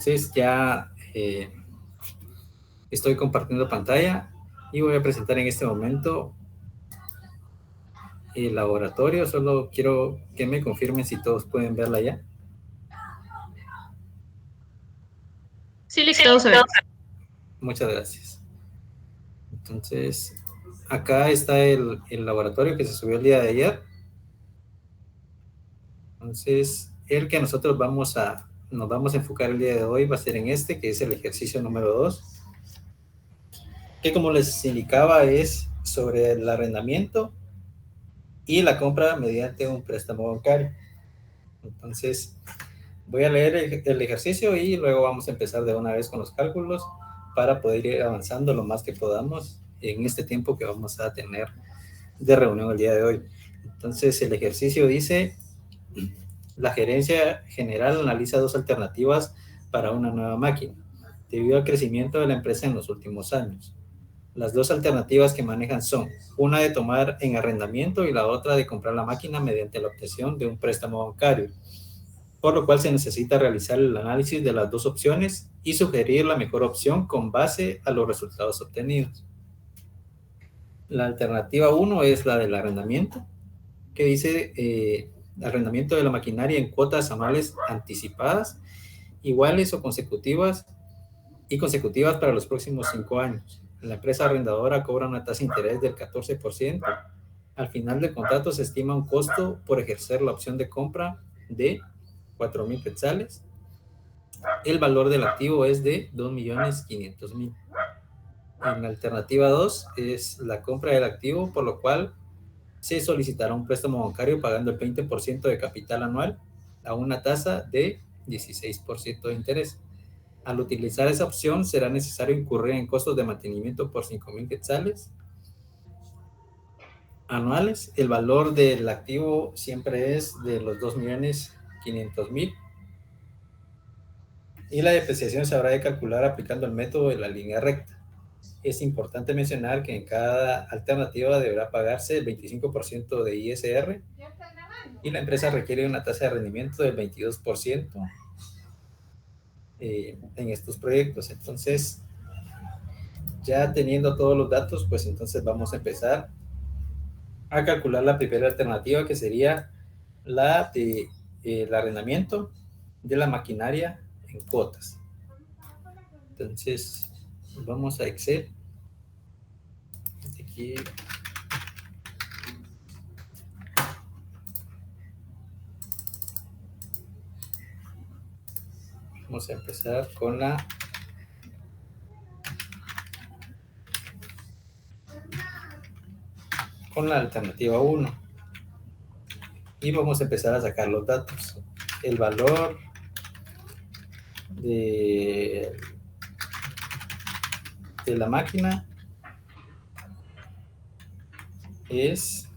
Entonces ya estoy compartiendo pantalla y voy a presentar en este momento el laboratorio. Solo quiero que me confirmen si todos pueden verla ya. Sí, listo, se ve. Muchas gracias. Entonces, acá está el laboratorio que se subió el día de ayer. Entonces, el que nosotros nos vamos a enfocar el día de hoy va a ser en este, que es el ejercicio número 2, que como les indicaba es sobre el arrendamiento y la compra mediante un préstamo bancario. Entonces, voy a leer el ejercicio y luego vamos a empezar de una vez con los cálculos para poder ir avanzando lo más que podamos en este tiempo que vamos a tener de reunión el día de hoy. Entonces, el ejercicio dice: la gerencia general analiza dos alternativas para una nueva máquina, debido al crecimiento de la empresa en los últimos años. Las dos alternativas que manejan son una de tomar en arrendamiento y la otra de comprar la máquina mediante la obtención de un préstamo bancario, por lo cual se necesita realizar el análisis de las dos opciones y sugerir la mejor opción con base a los resultados obtenidos. La alternativa 1 es la del arrendamiento, que dice arrendamiento de la maquinaria en cuotas anuales anticipadas, iguales o consecutivas para los próximos 5 años. La empresa arrendadora cobra una tasa de interés del 14%. Al final del contrato se estima un costo por ejercer la opción de compra de 4,000 quetzales. El valor del activo es de 2,500,000. En la alternativa 2 es la compra del activo, por lo cual se solicitará un préstamo bancario pagando el 20% de capital anual a una tasa de 16% de interés. Al utilizar esa opción será necesario incurrir en costos de mantenimiento por 5,000 quetzales anuales. El valor del activo siempre es de los 2,500,000 y la depreciación se habrá de calcular aplicando el método de la línea recta. Es importante mencionar que en cada alternativa deberá pagarse el 25% de ISR y la empresa requiere una tasa de rendimiento del 22% en estos proyectos. Entonces, ya teniendo todos los datos, pues entonces vamos a empezar a calcular la primera alternativa, que sería la de el arrendamiento de la maquinaria en cuotas. Entonces, vamos a Excel. Aquí vamos a empezar con la alternativa 1 y vamos a empezar a sacar los datos. El valor de la máquina es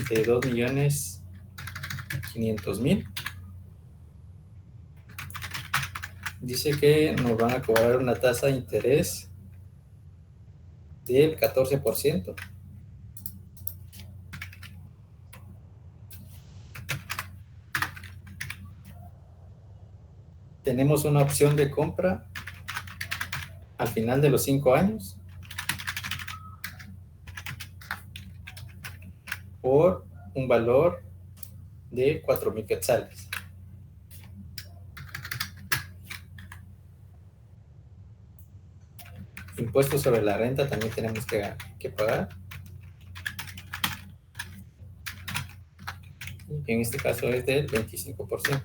de 2,500,000. Dice que nos van a cobrar una tasa de interés del 14%. Tenemos una opción de compra al final de los 5 años por un valor de 4,000 quetzales. Impuestos sobre la renta también tenemos que pagar. Y en este caso es del 25%.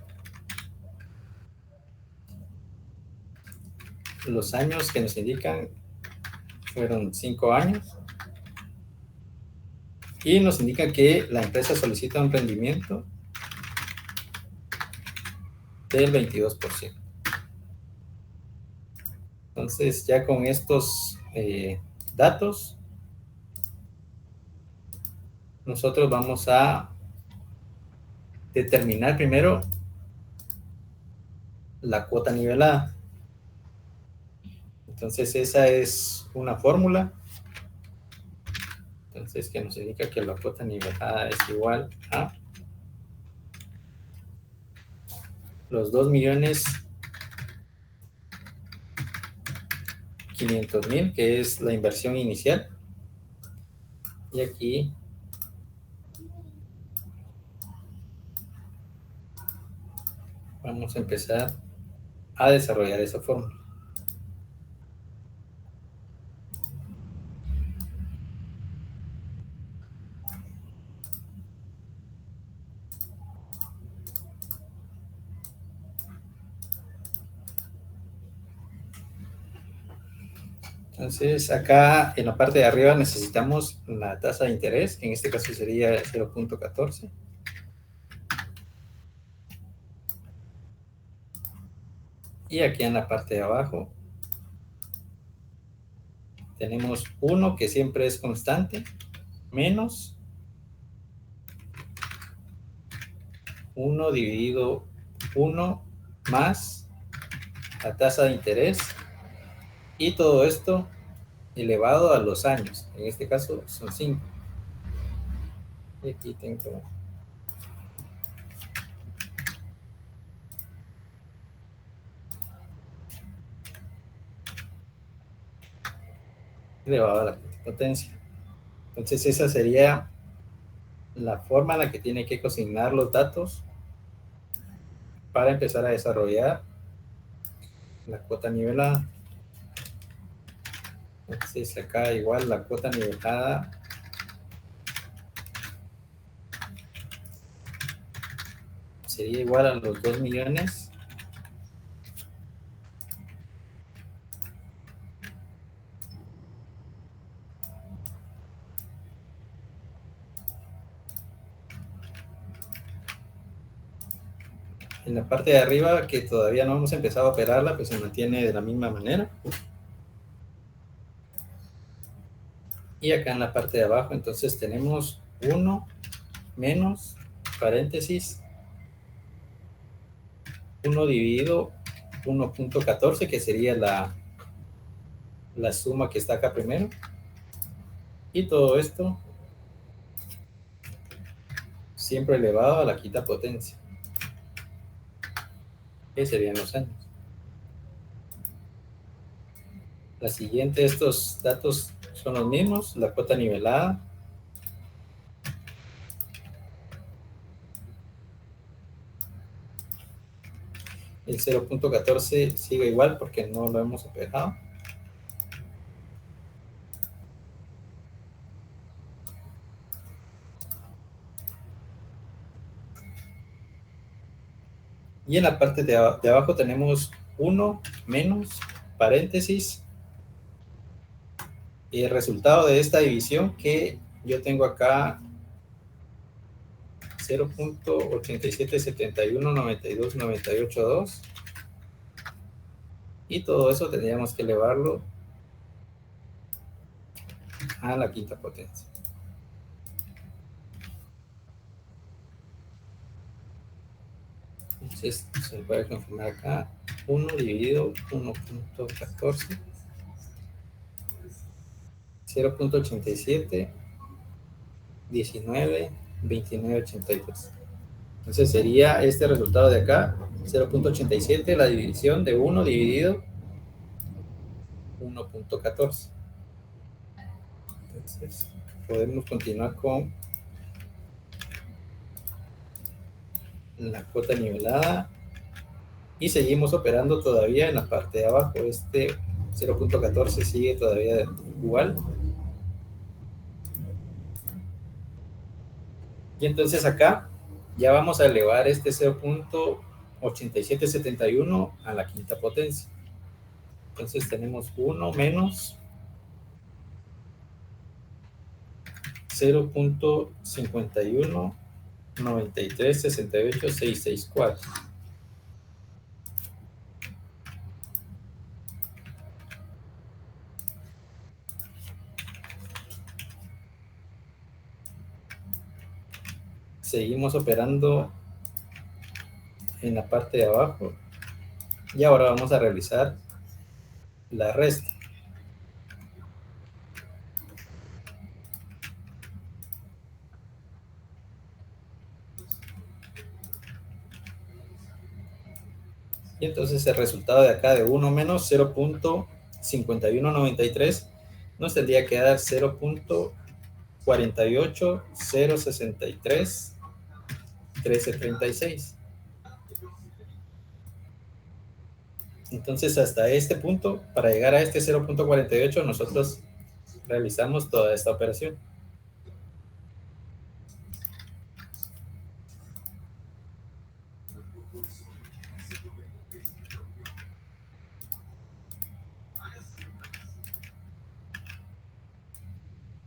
Los años que nos indican fueron 5 años. Y nos indican que la empresa solicita un rendimiento del 22%. Entonces, ya con estos datos, nosotros vamos a determinar primero la cuota nivelada. Entonces, esa es una fórmula. Entonces, que nos indica que la cuota nivelada es igual a los 2,500,000 500,000, que es la inversión inicial. Y aquí vamos a empezar a desarrollar esa fórmula. Entonces, acá en la parte de arriba necesitamos la tasa de interés, que en este caso sería 0.14. Y aquí en la parte de abajo tenemos 1, que siempre es constante, menos 1 dividido 1 más la tasa de interés, y todo esto elevado a los años. En este caso son 5. Y aquí tengo elevado a la potencia. Entonces esa sería la forma en la que tiene que consignar los datos para empezar a desarrollar la cuota nivelada. Entonces acá igual la cuota nivelada sería igual a los 2 millones en la parte de arriba, que todavía no hemos empezado a operarla, pues se mantiene de la misma manera. Y acá en la parte de abajo, entonces tenemos 1 menos, paréntesis, 1 dividido 1.14, que sería la suma que está acá primero. Y todo esto siempre elevado a la quinta potencia, que serían los años. La siguiente, estos datos son los mismos, la cuota nivelada. El 0.14 sigue igual porque no lo hemos operado. Y en la parte de abajo tenemos 1 menos, paréntesis, y el resultado de esta división, que yo tengo acá 0.87719298.2, y todo eso tendríamos que elevarlo a la quinta potencia. Entonces se puede confirmar acá 1 dividido 1.14, 0.87, 19, 29, 82. Entonces sería este resultado de acá, 0.87, la división de 1 dividido 1.14. Entonces podemos continuar con la cuota nivelada y seguimos operando todavía en la parte de abajo. Este 0.14 sigue todavía igual. Y entonces acá ya vamos a elevar este 0.8771 a la quinta potencia. Entonces tenemos 1 menos 0.5193686664. Seguimos operando en la parte de abajo y ahora vamos a realizar la resta. Y entonces el resultado de acá de 1 menos 51.93, nos tendría que dar 0.48063.1336. Entonces, hasta este punto, para llegar a este 0.48, nosotros realizamos toda esta operación.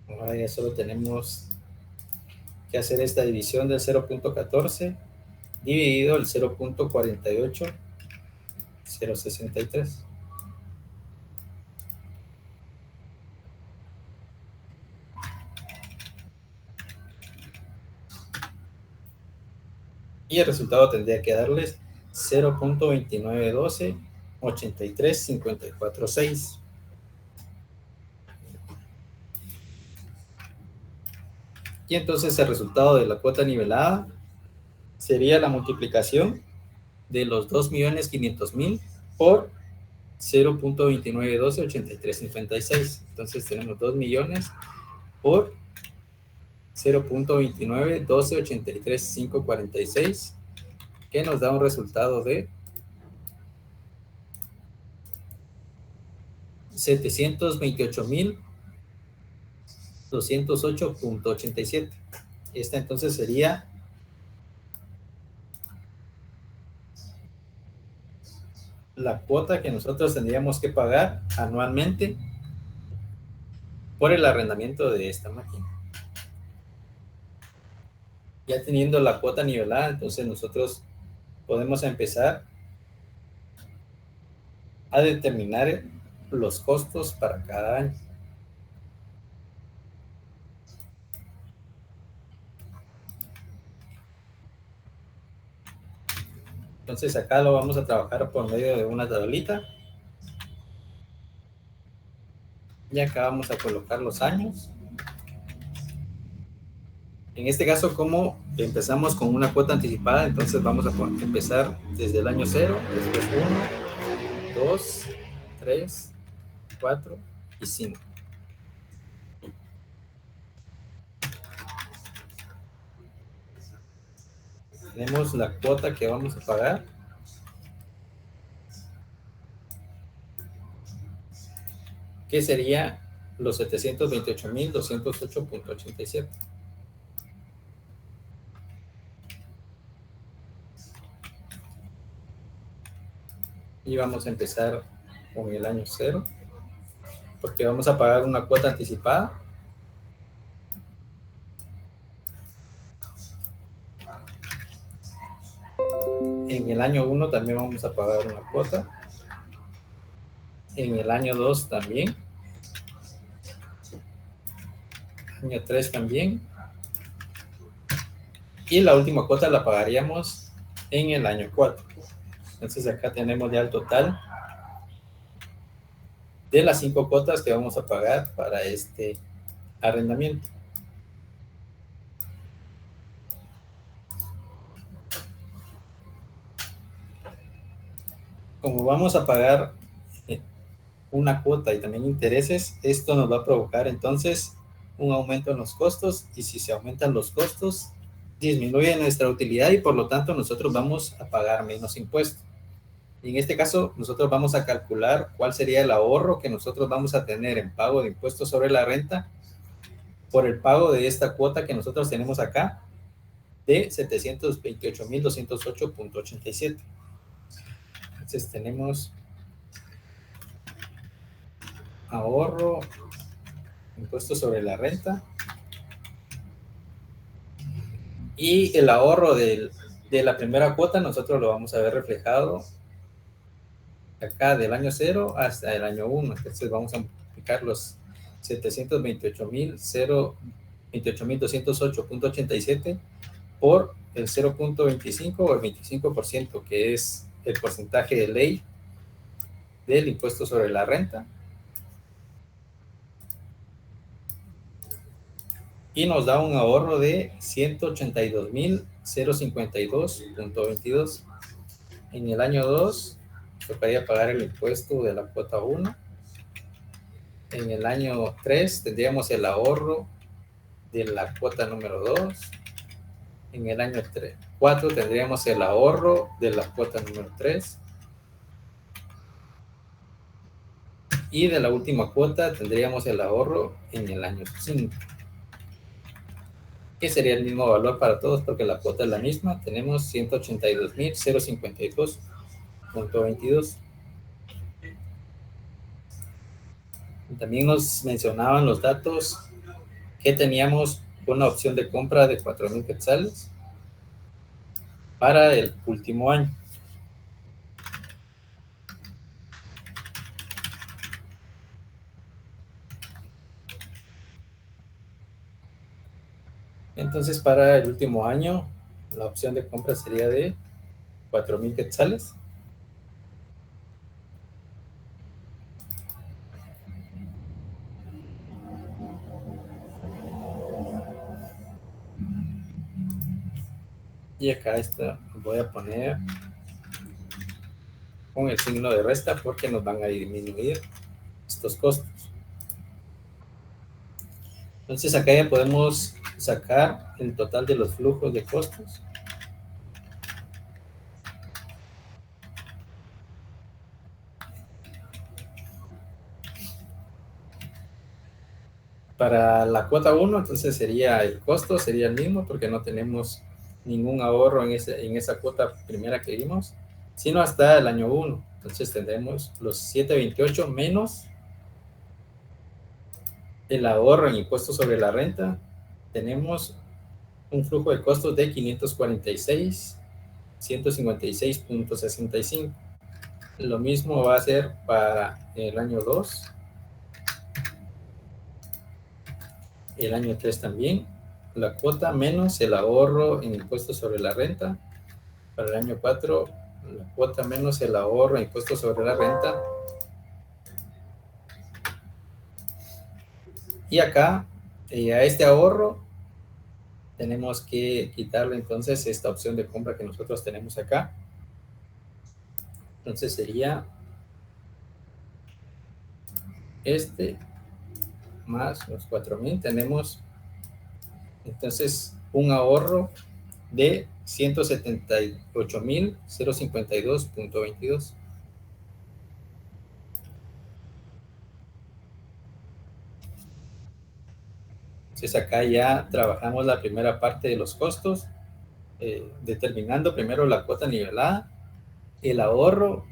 Ahora ya solo tenemos que hacer esta división del 0.14 dividido el 0.48063. Y el resultado tendría que darles 0.29128354.6. Y entonces el resultado de la cuota nivelada sería la multiplicación de los 2.500.000 por 0.29128356. Entonces tenemos 2 millones por 0.291283.546, que nos da un resultado de 728.208.87. Esta entonces sería la cuota que nosotros tendríamos que pagar anualmente por el arrendamiento de esta máquina. Ya teniendo la cuota nivelada, entonces nosotros podemos empezar a determinar los costos para cada año. Entonces acá lo vamos a trabajar por medio de una tablita. Y acá vamos a colocar los años. En este caso, como empezamos con una cuota anticipada, entonces vamos a empezar desde el año 0, después 1, 2, 3, 4 y 5. Tenemos la cuota que vamos a pagar. Que sería los 728.208.87. Y vamos a empezar con el año 0, porque vamos a pagar una cuota anticipada. En el año 1 también vamos a pagar una cuota. En el año 2 también. Año 3 también. Y la última cuota la pagaríamos en el año 4. Entonces acá tenemos ya el total de las 5 cuotas que vamos a pagar para este arrendamiento. Como vamos a pagar una cuota y también intereses, esto nos va a provocar entonces un aumento en los costos, y si se aumentan los costos, disminuye nuestra utilidad y por lo tanto nosotros vamos a pagar menos impuestos. Y en este caso nosotros vamos a calcular cuál sería el ahorro que nosotros vamos a tener en pago de impuestos sobre la renta por el pago de esta cuota que nosotros tenemos acá de 728.208.87. Entonces tenemos ahorro, impuestos sobre la renta, y el ahorro de la primera cuota nosotros lo vamos a ver reflejado acá del año 0 hasta el año 1. Entonces vamos a multiplicar los 728.208.87 por el 0.25 o el 25%, que es el porcentaje de ley del impuesto sobre la renta. Y nos da un ahorro de 182.052.22. En el año 2 tocaría pagar el impuesto de la cuota 1 En el año 3 tendríamos el ahorro de la cuota número 2. En el año 4 tendríamos el ahorro de la cuota número 3. Y de la última cuota tendríamos el ahorro en el año 5, que sería el mismo valor para todos porque la cuota es la misma. Tenemos 182.052.22. También nos mencionaban los datos que teníamos una opción de compra de 4,000 quetzales para el último año. Entonces, para el último año, la opción de compra sería de 4,000 quetzales. Y acá voy a poner con el signo de resta porque nos van a disminuir estos costos. Entonces acá ya podemos sacar el total de los flujos de costos. Para la cuota 1, entonces sería el costo, sería el mismo porque no tenemos ningún ahorro en esa cuota primera que vimos, sino hasta el año 1. Entonces tendremos los 728 menos el ahorro en impuestos sobre la renta. Tenemos un flujo de costos de 546.156.65. Lo mismo va a ser para el año 2, el año 3 también. La cuota menos el ahorro en impuestos sobre la renta. Para el año 4, la cuota menos el ahorro en impuestos sobre la renta. Y acá, a este ahorro, tenemos que quitarle entonces esta opción de compra que nosotros tenemos acá. Entonces sería más los 4,000. Tenemos entonces un ahorro de 178.052.22. Entonces acá ya trabajamos la primera parte de los costos, determinando primero la cuota nivelada, el ahorro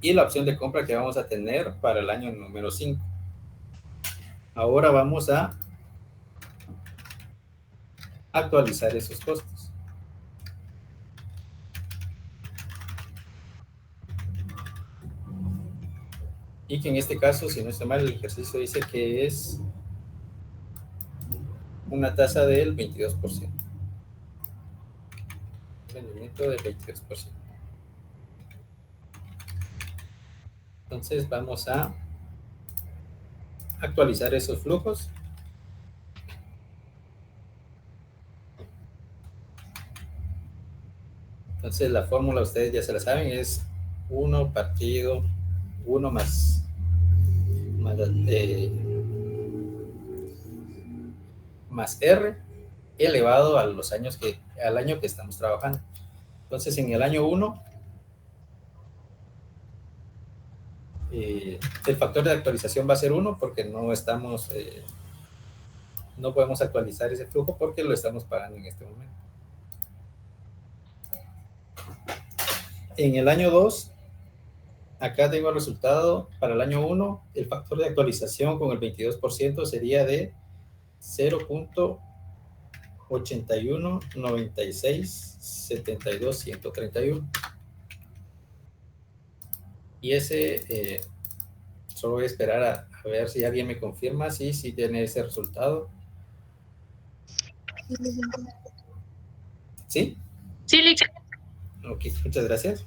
y la opción de compra que vamos a tener para el año número 5. Ahora vamos a actualizar esos costos. Y que en este caso, si no estoy mal, el ejercicio dice que es una tasa del 22%. Rendimiento del 22%. Entonces vamos a actualizar esos flujos. Entonces la fórmula ustedes ya se la saben, es 1 partido 1 más R elevado a los años al año que estamos trabajando. Entonces en el año 1 el factor de actualización va a ser 1 porque no podemos actualizar ese flujo porque lo estamos pagando en este momento. En el año 2, acá tengo el resultado para el año 1, el factor de actualización con el 22% sería de 0.819672.131. Y ese solo voy a esperar a ver si alguien me confirma si tiene ese resultado. ¿Sí? Sí, Lick. Ok, muchas gracias.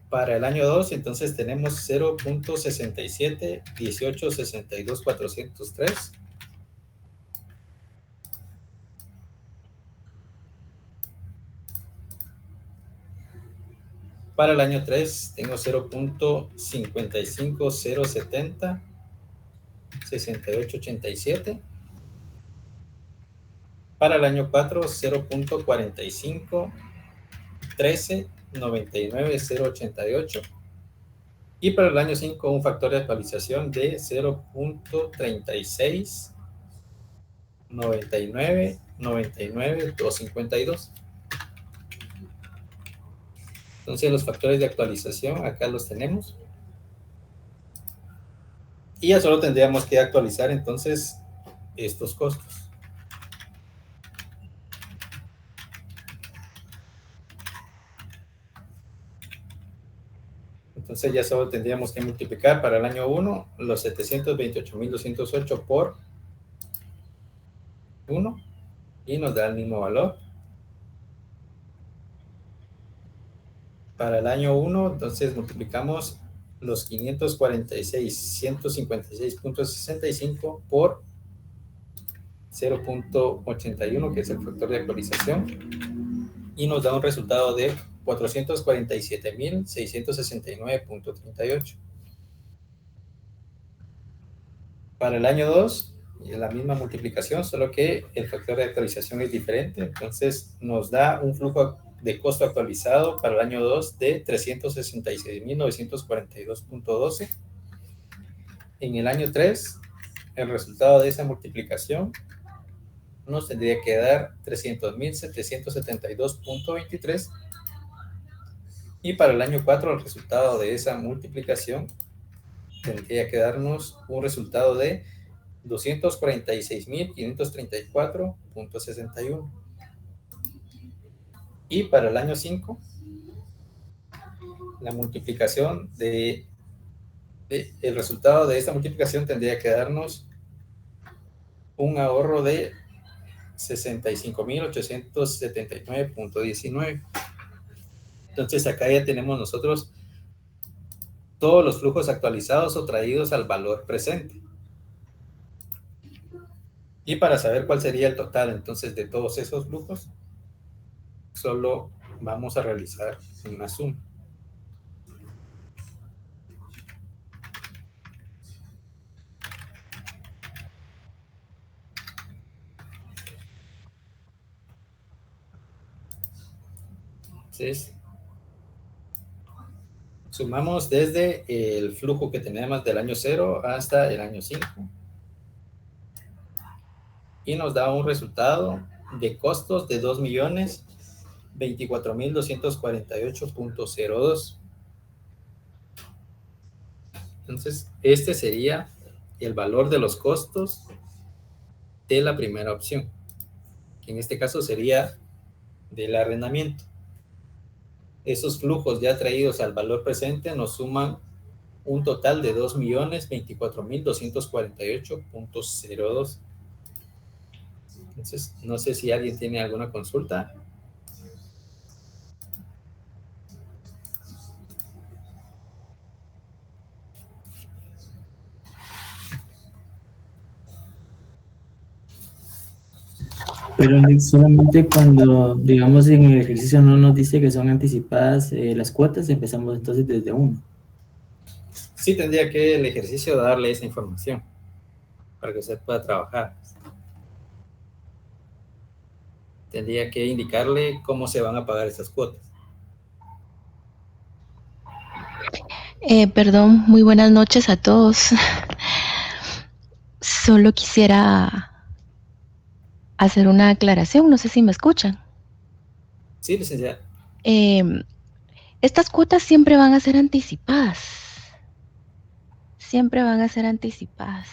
Para el año 2, entonces tenemos 0.671862.403. Para el año 3 tengo 0.55070. 68.87. Para el año 4, 0.45, 13, 99, 0.88. Y para el año 5, un factor de actualización de 0.36, 99, 99, 252. Entonces los factores de actualización acá los tenemos. Y ya solo tendríamos que actualizar entonces estos costos. Entonces ya solo tendríamos que multiplicar para el año 1 los 728.208 por 1 y nos da el mismo valor. Para el año 1, entonces multiplicamos los 546, 156.65 por 0.81, que es el factor de actualización, y nos da un resultado de 447.669.38. Para el año 2, la misma multiplicación, solo que el factor de actualización es diferente, entonces nos da un flujo de costo actualizado para el año 2 de 366.942.12. En el año 3, el resultado de esa multiplicación nos tendría que dar 300.772.23. Y para el año 4, el resultado de esa multiplicación tendría que darnos un resultado de 246.534.61. Y para el año 5, la multiplicación el resultado de esta multiplicación tendría que darnos un ahorro de 65.879.19. Entonces acá ya tenemos nosotros todos los flujos actualizados o traídos al valor presente. Y para saber cuál sería el total entonces de todos esos flujos, solo vamos a realizar una suma. Entonces, sumamos desde el flujo que tenemos del año 0 hasta el año 5. Y nos da un resultado de costos de 2.024.248.02. Entonces, este sería el valor de los costos de la primera opción, que en este caso sería del arrendamiento. Esos flujos ya traídos al valor presente nos suman un total de 2.024.248.02. Entonces, no sé si alguien tiene alguna consulta. Pero solamente cuando, digamos, en el ejercicio no nos dice que son anticipadas las cuotas, empezamos entonces desde 1. Sí tendría que el ejercicio darle esa información para que usted pueda trabajar. Tendría que indicarle cómo se van a pagar esas cuotas. Perdón, muy buenas noches a todos. Solo quisiera hacer una aclaración, no sé si me escuchan. Sí, licenciada. Estas cuotas siempre van a ser anticipadas. Siempre van a ser anticipadas.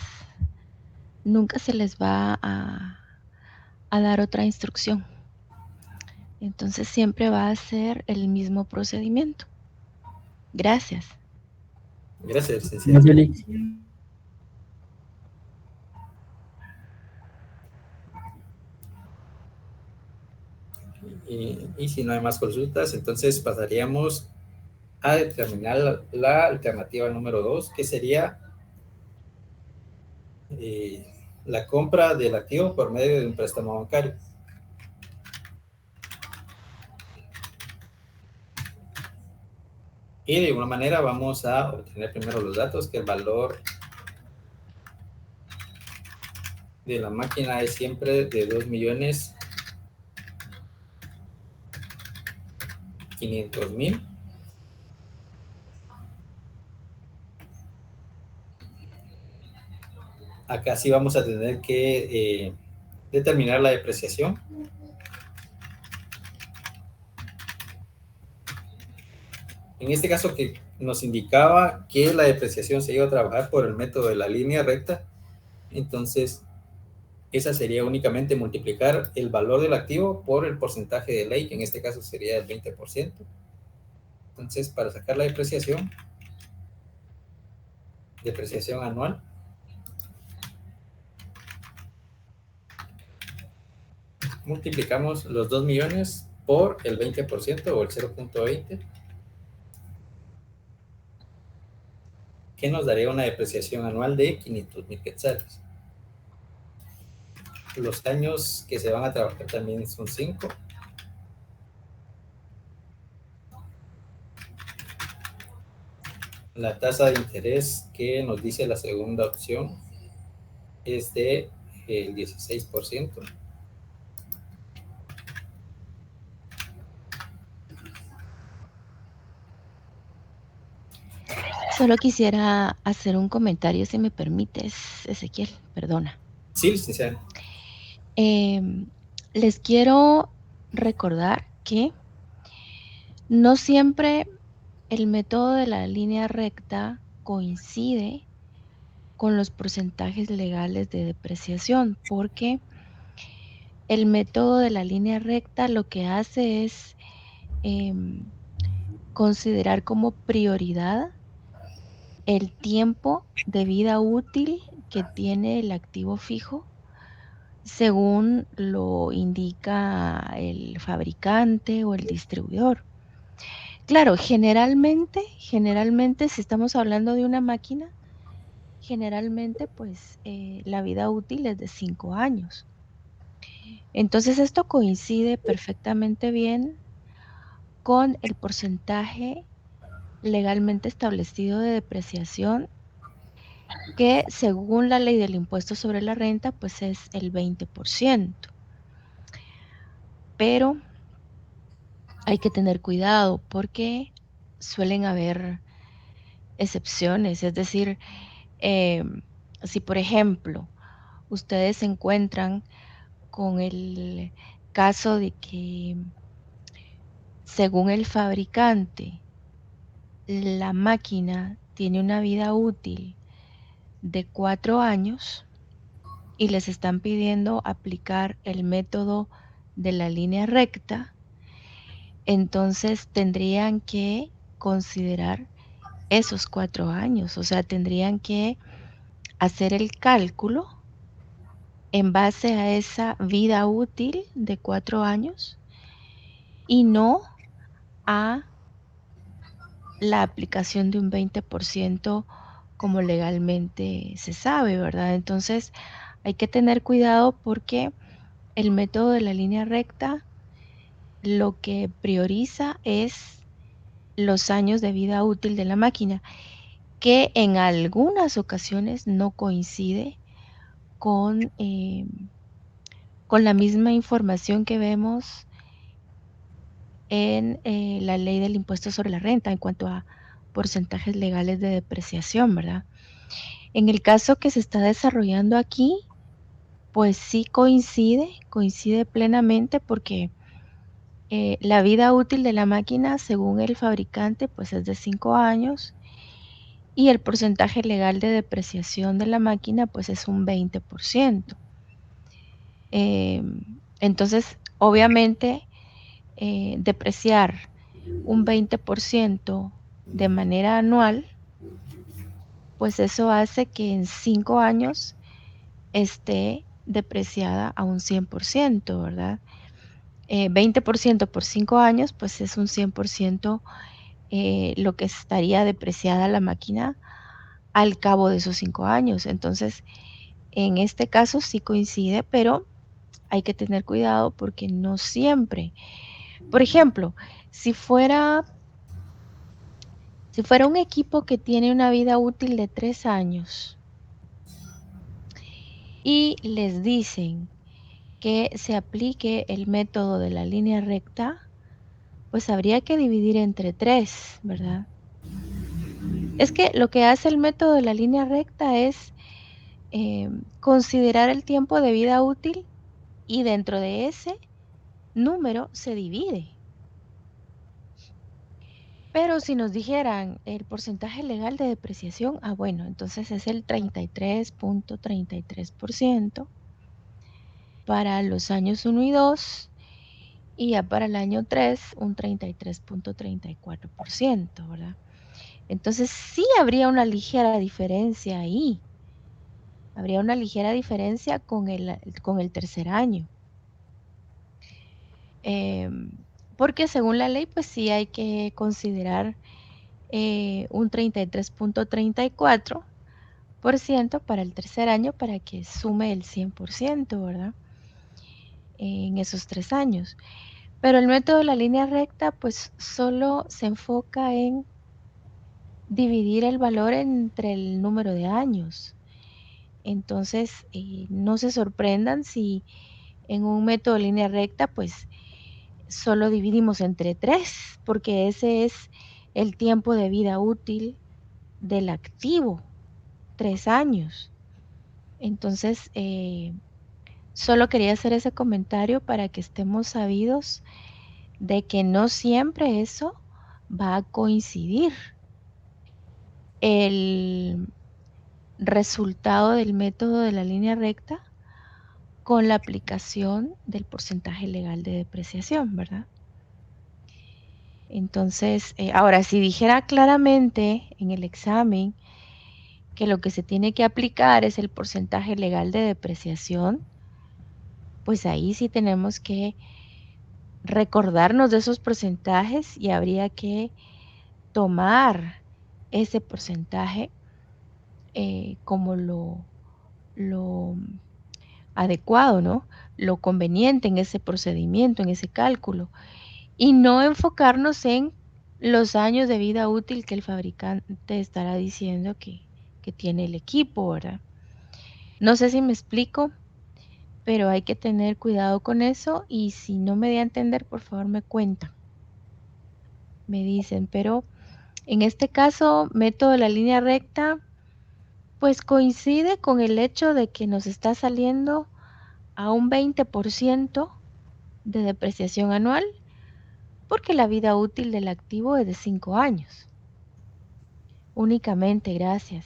Nunca se les va a dar otra instrucción. Entonces siempre va a ser el mismo procedimiento. Gracias. Gracias, No, licenciada. Félix. Y si no hay más consultas, entonces pasaríamos a determinar la alternativa número 2, que sería la compra del activo por medio de un préstamo bancario. Y de alguna manera vamos a obtener primero los datos, que el valor de la máquina es siempre de 2.500.000. Acá sí vamos a tener que determinar la depreciación. En este caso que nos indicaba que la depreciación se iba a trabajar por el método de la línea recta, entonces esa sería únicamente multiplicar el valor del activo por el porcentaje de ley, que en este caso sería el 20%. Entonces, para sacar la depreciación anual, multiplicamos los 2 millones por el 20% o el 0.20, que nos daría una depreciación anual de 500.000 quetzales. Los años que se van a trabajar también son 5. La tasa de interés que nos dice la segunda opción es de el 16%. Solo quisiera hacer un comentario, si me permites, Ezequiel, perdona. Sí, licenciado. Les quiero recordar que no siempre el método de la línea recta coincide con los porcentajes legales de depreciación, porque el método de la línea recta lo que hace es considerar como prioridad el tiempo de vida útil que tiene el activo fijo según lo indica el fabricante o el distribuidor. Claro, generalmente, si estamos hablando de una máquina, generalmente pues la vida útil es de 5 años. Entonces esto coincide perfectamente bien con el porcentaje legalmente establecido de depreciación, que según la ley del impuesto sobre la renta pues es el 20%. Pero hay que tener cuidado porque suelen haber excepciones, es decir, si por ejemplo ustedes se encuentran con el caso de que según el fabricante la máquina tiene una vida útil de 4 años y les están pidiendo aplicar el método de la línea recta, entonces tendrían que considerar esos 4 años, o sea, tendrían que hacer el cálculo en base a esa vida útil de 4 años y no a la aplicación de un 20% como legalmente se sabe, ¿verdad? Entonces hay que tener cuidado porque el método de la línea recta lo que prioriza es los años de vida útil de la máquina, que en algunas ocasiones no coincide con la misma información que vemos en la ley del impuesto sobre la renta en cuanto a porcentajes legales de depreciación, ¿verdad? En el caso que se está desarrollando aquí, pues sí coincide plenamente porque la vida útil de la máquina, según el fabricante, pues es de 5 años y el porcentaje legal de depreciación de la máquina, pues es un 20%. Entonces, obviamente, depreciar un 20% de manera anual, pues eso hace que en 5 años esté depreciada a un 100%, ¿verdad? 20% por 5 años, pues es un 100% lo que estaría depreciada la máquina al cabo de esos 5 años. Entonces, en este caso sí coincide, pero hay que tener cuidado porque no siempre. Por ejemplo, si fuera un equipo que tiene una vida útil de 3 años y les dicen que se aplique el método de la línea recta, pues habría que dividir entre 3, ¿verdad? Es que lo que hace el método de la línea recta es considerar el tiempo de vida útil y dentro de ese número se divide. Pero si nos dijeran el porcentaje legal de depreciación, bueno, entonces es el 33.33% para los años 1 y 2 y ya para el año 3 un 33.34%, ¿verdad? Entonces sí habría una ligera diferencia ahí. Habría una ligera diferencia con el tercer año. Porque según la ley, pues sí hay que considerar un 33.34% para el tercer año para que sume el 100%, ¿verdad? En esos 3 años. Pero el método de la línea recta, pues solo se enfoca en dividir el valor entre el número de años. Entonces, no se sorprendan si en un método de línea recta, pues solo dividimos entre 3, porque ese es el tiempo de vida útil del activo, 3 años. Entonces, solo quería hacer ese comentario para que estemos sabidos de que no siempre eso va a coincidir. El resultado del método de la línea recta con la aplicación del porcentaje legal de depreciación, ¿verdad? Entonces, ahora, si dijera claramente en el examen que lo que se tiene que aplicar es el porcentaje legal de depreciación, pues ahí sí tenemos que recordarnos de esos porcentajes y habría que tomar ese porcentaje como lo adecuado, ¿no? Lo conveniente en ese procedimiento, en ese cálculo, y no enfocarnos en los años de vida útil que el fabricante estará diciendo que tiene el equipo, ¿verdad? No sé si me explico, pero hay que tener cuidado con eso y si no me di a entender, por favor me cuentan. Me dicen, pero en este caso, método de la línea recta, pues coincide con el hecho de que nos está saliendo a un 20% de depreciación anual, porque la vida útil del activo es de 5 años. Únicamente, gracias.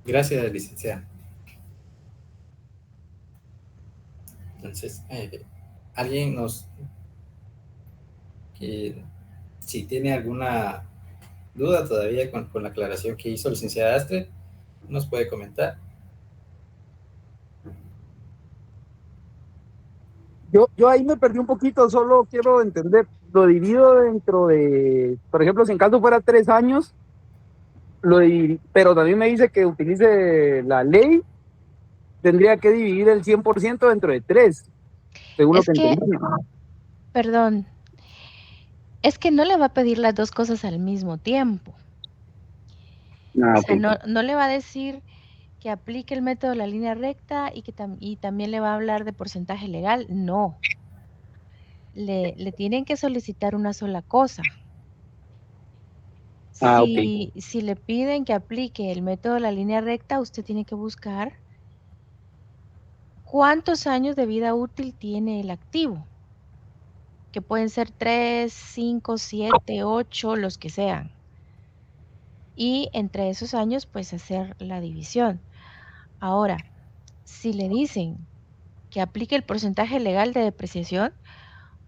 Gracias, licenciada. Entonces, alguien si tiene alguna duda todavía con la aclaración que hizo la licenciada Astrid, nos puede comentar. Yo ahí me perdí un poquito, solo quiero entender, lo divido dentro de, por ejemplo, si en caso fuera 3 años, pero también me dice que utilice la ley, tendría que dividir el 100% dentro de 3, según lo Es que que, entendí. perdón, es que no le va a pedir las dos cosas al mismo tiempo. Ah, O ok. sea, no le va a decir que aplique el método de la línea recta y que también le va a hablar de porcentaje legal. No, le tienen que solicitar una sola cosa. Ah, ok. Si le piden que aplique el método de la línea recta, usted tiene que buscar cuántos años de vida útil tiene el activo, que pueden ser 3, 5, 7, 8, los que sean. Y entre esos años, pues hacer la división. Ahora, si le dicen que aplique el porcentaje legal de depreciación,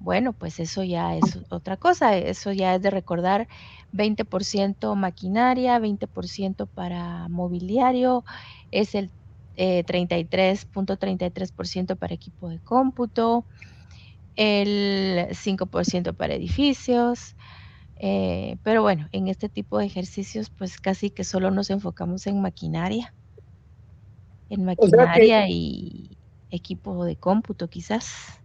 bueno, pues eso ya es otra cosa. Eso ya es de recordar 20% maquinaria, 20% para mobiliario, es el 33.33% para equipo de cómputo, el 5% para edificios. Pero bueno, en este tipo de ejercicios, pues casi que solo nos enfocamos en O sea que, maquinaria y equipo de cómputo quizás.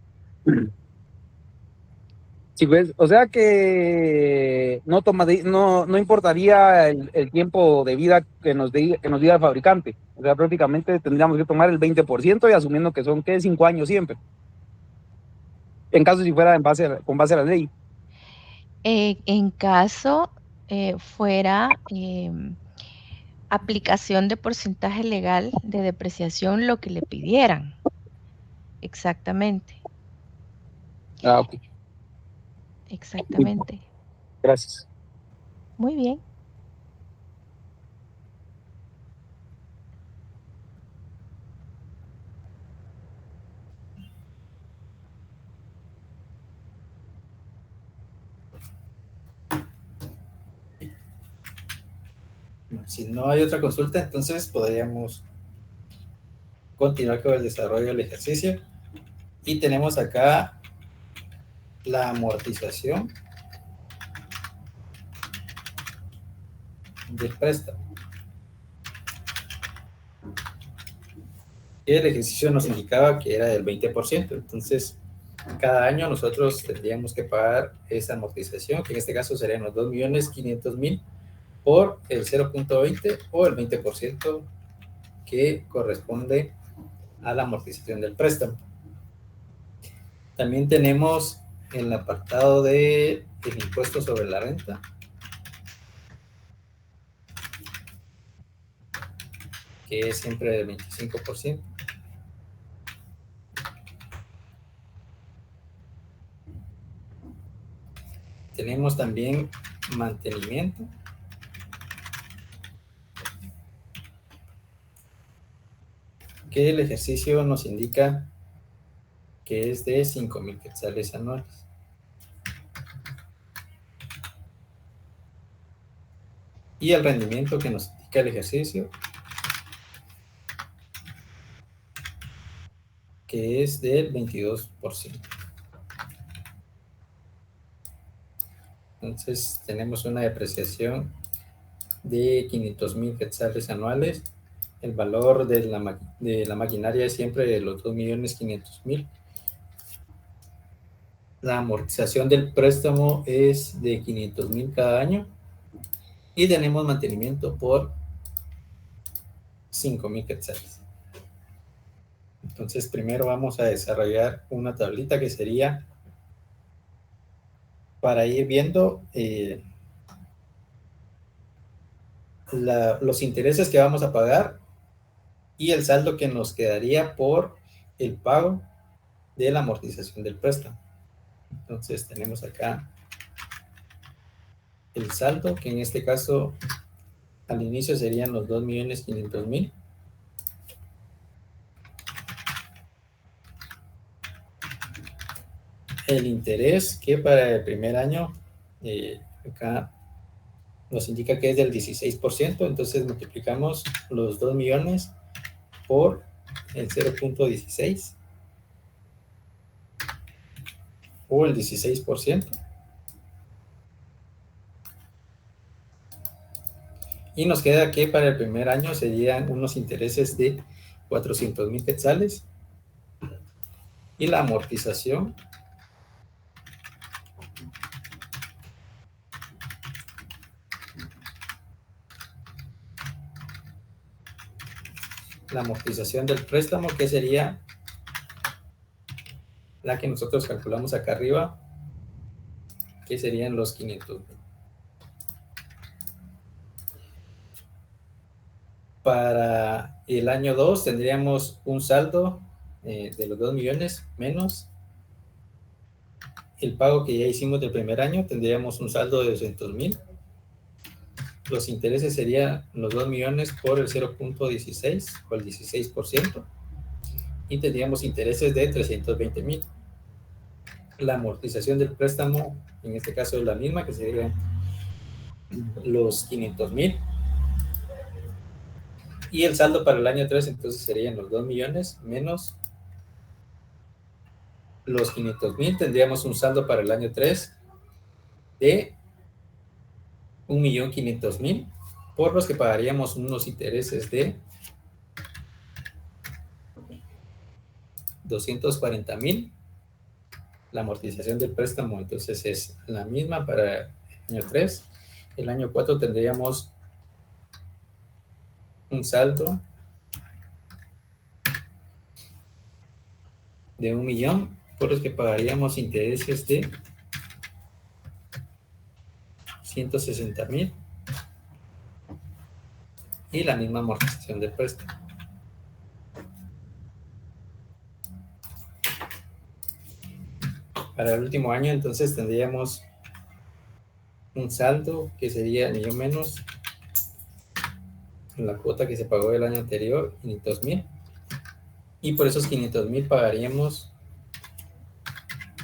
Sí, pues, o sea que no importaría el tiempo de vida que nos diga el fabricante. O sea, prácticamente tendríamos que tomar el 20% y asumiendo que son, ¿qué? 5 años siempre. En caso si fuera con base a la ley. En caso fuera aplicación de porcentaje legal de depreciación, lo que le pidieran. Exactamente, Ah, ok. exactamente. Gracias. Muy bien. Si no hay otra consulta, entonces podríamos continuar con el desarrollo del ejercicio. Y tenemos acá la amortización del préstamo. Y el ejercicio nos indicaba que era del 20%. Entonces, cada año nosotros tendríamos que pagar esa amortización, que en este caso serían los 2.500.000 por el 0.20 o el 20% que corresponde a la amortización del préstamo. También tenemos el apartado de el impuesto sobre la renta, que es siempre del 25%. Tenemos también mantenimiento, que el ejercicio nos indica que es de 5,000 quetzales anuales. Y el rendimiento que nos indica el ejercicio, que es del 22%. Entonces tenemos una depreciación de 500,000 quetzales anuales. El valor de la maquinaria es siempre de los 2.500.000. La amortización del préstamo es de 500,000 cada año. Y tenemos mantenimiento por 5,000 quetzales. Entonces primero vamos a desarrollar una tablita que sería para ir viendo los intereses que vamos a pagar y el saldo que nos quedaría por el pago de la amortización del préstamo. Entonces tenemos acá el saldo, que en este caso al inicio serían los 2.500.000. El interés, que para el primer año acá nos indica que es del 16%, entonces multiplicamos los 2 millones por el 0.16 o el 16%. Y nos queda que para el primer año serían unos intereses de 400,000 quetzales. Y la amortización del préstamo, que sería la que nosotros calculamos acá arriba, que serían los 500,000. Para el año 2 tendríamos un saldo de los 2 millones menos el pago que ya hicimos del primer año. Tendríamos un saldo de 200,000. Los intereses serían los 2 millones por el 0.16 o el 16%. Y tendríamos intereses de 320,000. La amortización del préstamo, en este caso es la misma, que serían los 500,000. Y el saldo para el año 3 entonces serían los 2 millones menos los 500,000. Tendríamos un saldo para el año 3 de 1.500.000, por los que pagaríamos unos intereses de 240,000. la amortización del préstamo entonces es la misma para el año 3. El año 4 tendríamos un saldo de 1 millón, por los que pagaríamos intereses de 160,000 y la misma amortización del préstamo. Para el último año entonces tendríamos un saldo que sería el millón menos la cuota que se pagó el año anterior, 500,000, y por esos 500,000 pagaríamos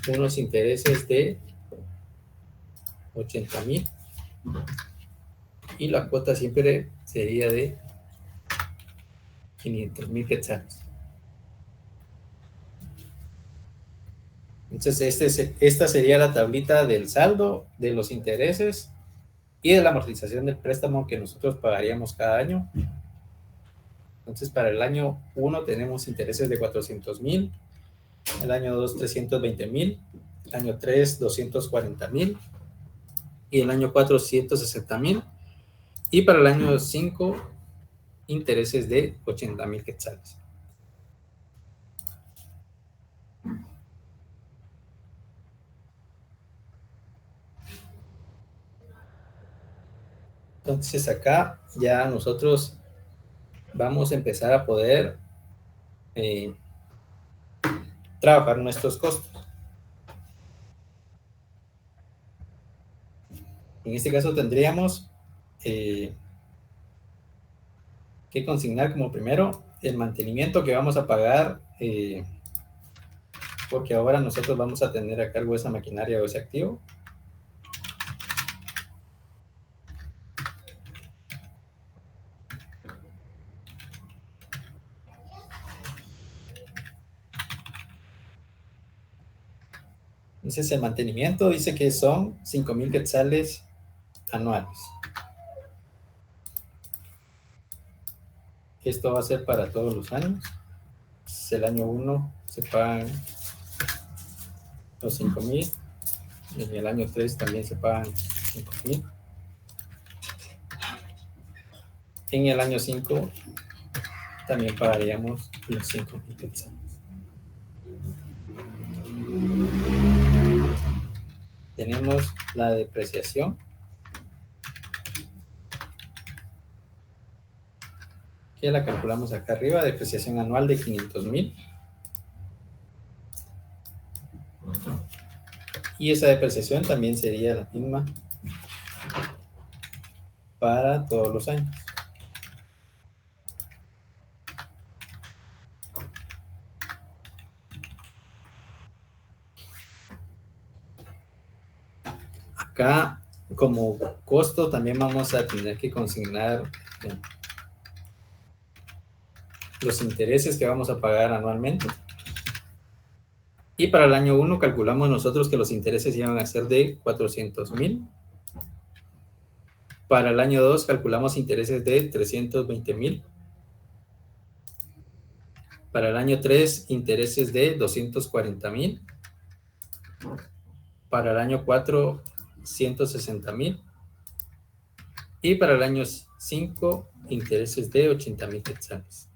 unos intereses de 80,000 y la cuota siempre sería de 500,000 quetzales. Entonces esta sería la tablita del saldo, de los intereses y de la amortización del préstamo que nosotros pagaríamos cada año. Entonces para el año 1 tenemos intereses de 400,000, el año 2 320,000, el año 3 240,000 y el año 4 160,000, y para el año 5 intereses de 80,000 quetzales. Entonces acá ya nosotros vamos a empezar a poder trabajar nuestros costos. En este caso tendríamos que consignar como primero el mantenimiento que vamos a pagar, porque ahora nosotros vamos a tener a cargo esa maquinaria o ese activo. Entonces el mantenimiento dice que son 5,000 quetzales anuales. Esto va a ser para todos los años. El año 1 se pagan los 5,000. En el año 3 también se pagan 5,000. En el año 5 también pagaríamos los 5,000 quetzales. Tenemos la depreciación, que la calculamos acá arriba, depreciación anual de 500,000. Y esa depreciación también sería la misma para todos los años. Acá, como costo, también vamos a tener que consignar los intereses que vamos a pagar anualmente. Y para el año 1 calculamos nosotros que los intereses iban a ser de 400,000. Para el año 2 calculamos intereses de 320,000. Para el año 3, intereses de 240,000. Para el año 4, 160,000. Y para el año 5, intereses de 80,000 quetzales.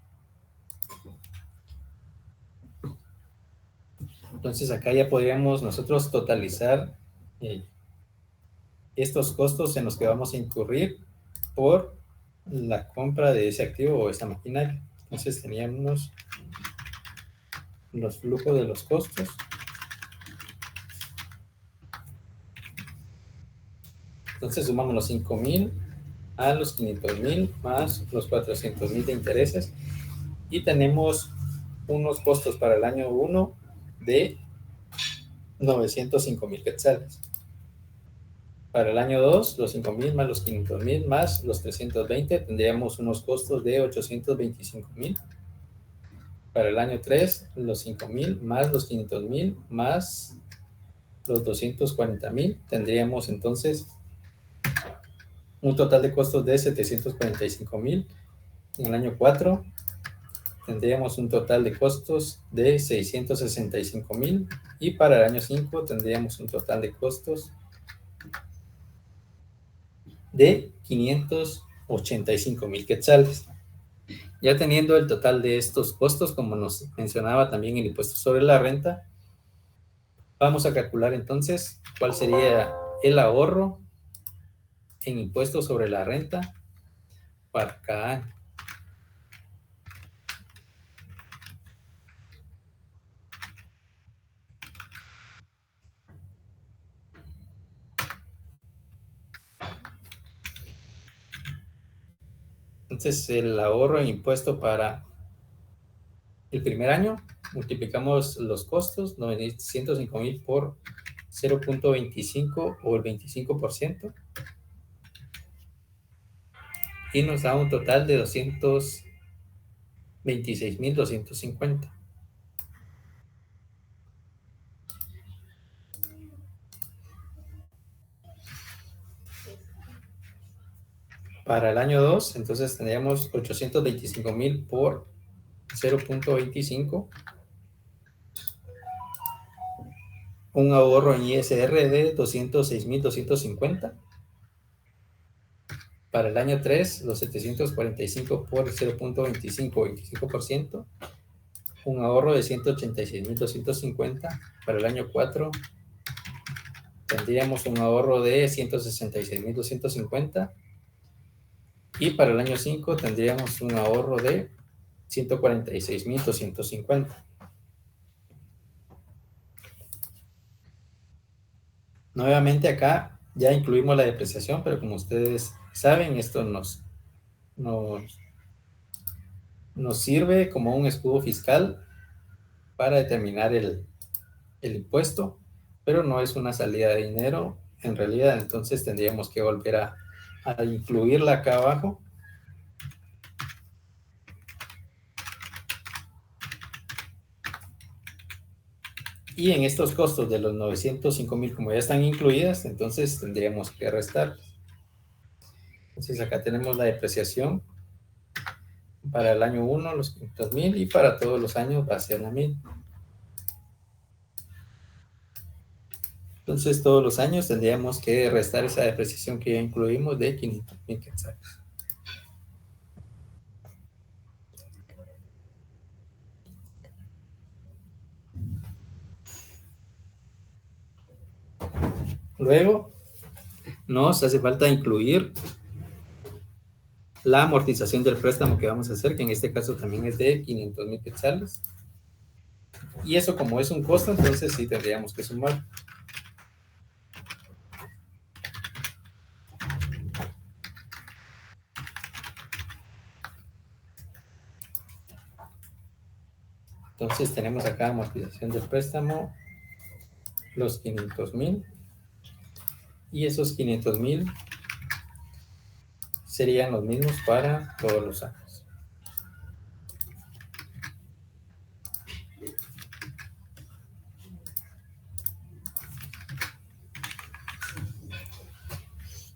Entonces acá ya podríamos nosotros totalizar estos costos en los que vamos a incurrir por la compra de ese activo o esa maquinaria. Entonces teníamos los flujos de los costos. Entonces sumamos los 5,000 a los 500,000 más los 400,000 de intereses y tenemos unos costos para el año 1 de 905,000 quetzales. Para el año 2, los 5,000 más los 500,000 más los 320, tendríamos unos costos de 825,000. Para el año 3, los 5,000 más los 500,000 más los 240,000, tendríamos entonces un total de costos de 745,000. En el año 4 tendríamos un total de costos de 665,000 y para el año 5 tendríamos un total de costos de 585,000 quetzales. Ya teniendo el total de estos costos, como nos mencionaba también el impuesto sobre la renta, vamos a calcular entonces cuál sería el ahorro en impuestos sobre la renta para cada año. Entonces, el ahorro en impuesto para el primer año, multiplicamos los costos, 905,000 por 0.25 o el 25%, y nos da un total de 226,250. Para el año 2, entonces tendríamos 825,000 por 0.25, un ahorro en ISR de 206,250. Para el año 3, los 745 por 0.25, 25%, un ahorro de 186,250. Para el año 4, tendríamos un ahorro de 166,250. Y para el año 5 tendríamos un ahorro de 146,250. Nuevamente acá ya incluimos la depreciación, pero como ustedes saben, esto nos sirve como un escudo fiscal para determinar el impuesto, pero no es una salida de dinero en realidad. Entonces tendríamos que volver a incluirla acá abajo. Y en estos costos de los 905,000, como ya están incluidas, entonces tendríamos que restarlas. Entonces acá tenemos la depreciación para el año 1, los 500,000, y para todos los años va a ser la misma. Entonces todos los años tendríamos que restar esa depreciación que ya incluimos de 500,000 quetzales. Luego nos hace falta incluir la amortización del préstamo que vamos a hacer, que en este caso también es de 500,000 quetzales. Y eso, como es un costo, entonces sí tendríamos que sumar. Entonces tenemos acá amortización del préstamo, los 500,000. Y esos 500,000 serían los mismos para todos los años.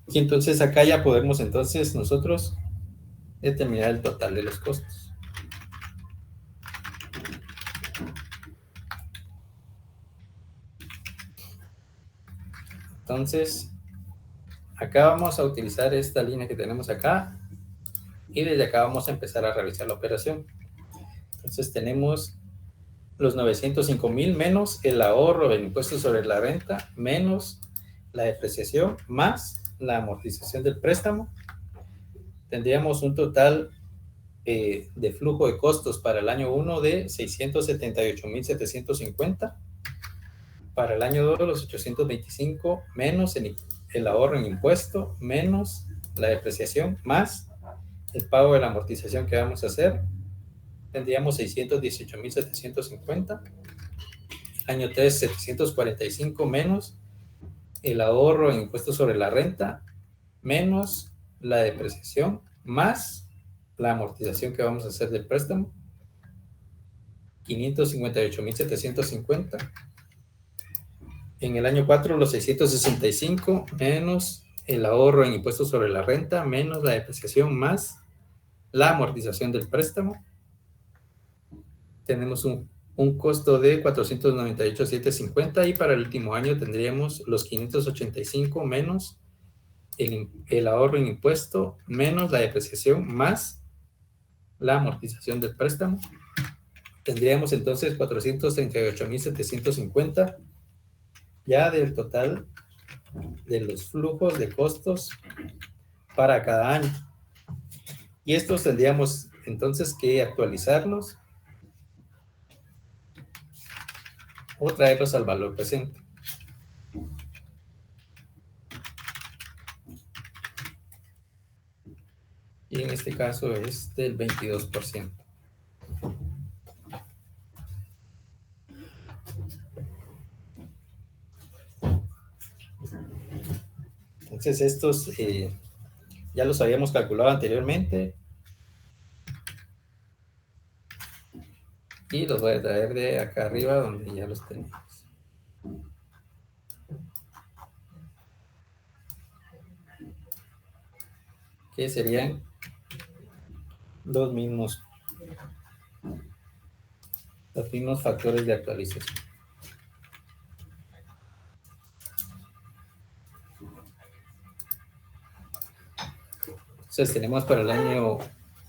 Y entonces acá ya podemos entonces nosotros determinar el total de los costos. Entonces, acá vamos a utilizar esta línea que tenemos acá y desde acá vamos a empezar a realizar la operación. Entonces tenemos los 905,000 menos el ahorro del impuesto sobre la renta menos la depreciación más la amortización del préstamo. Tendríamos un total de flujo de costos para el año 1 de 678,750. Para el año 2, los 825 menos el ahorro en impuesto, menos la depreciación, más el pago de la amortización que vamos a hacer. Tendríamos 618,750. Año 3, 745 menos el ahorro en impuestos sobre la renta, menos la depreciación, más la amortización que vamos a hacer del préstamo. 558,750. En el año 4, los 665 menos el ahorro en impuestos sobre la renta, menos la depreciación, más la amortización del préstamo. tenemos un costo de 498,750 y para el último año tendríamos los 585 menos el ahorro en impuesto, menos la depreciación, más la amortización del préstamo. Tendríamos entonces 438,750 ya del total de los flujos de costos para cada año. Y estos tendríamos entonces que actualizarlos o traerlos al valor presente. Y en este caso es del 22%. Entonces estos ya los habíamos calculado anteriormente y los voy a traer de acá arriba donde ya los tenemos. Que serían los mismos factores de actualización. Entonces tenemos para el año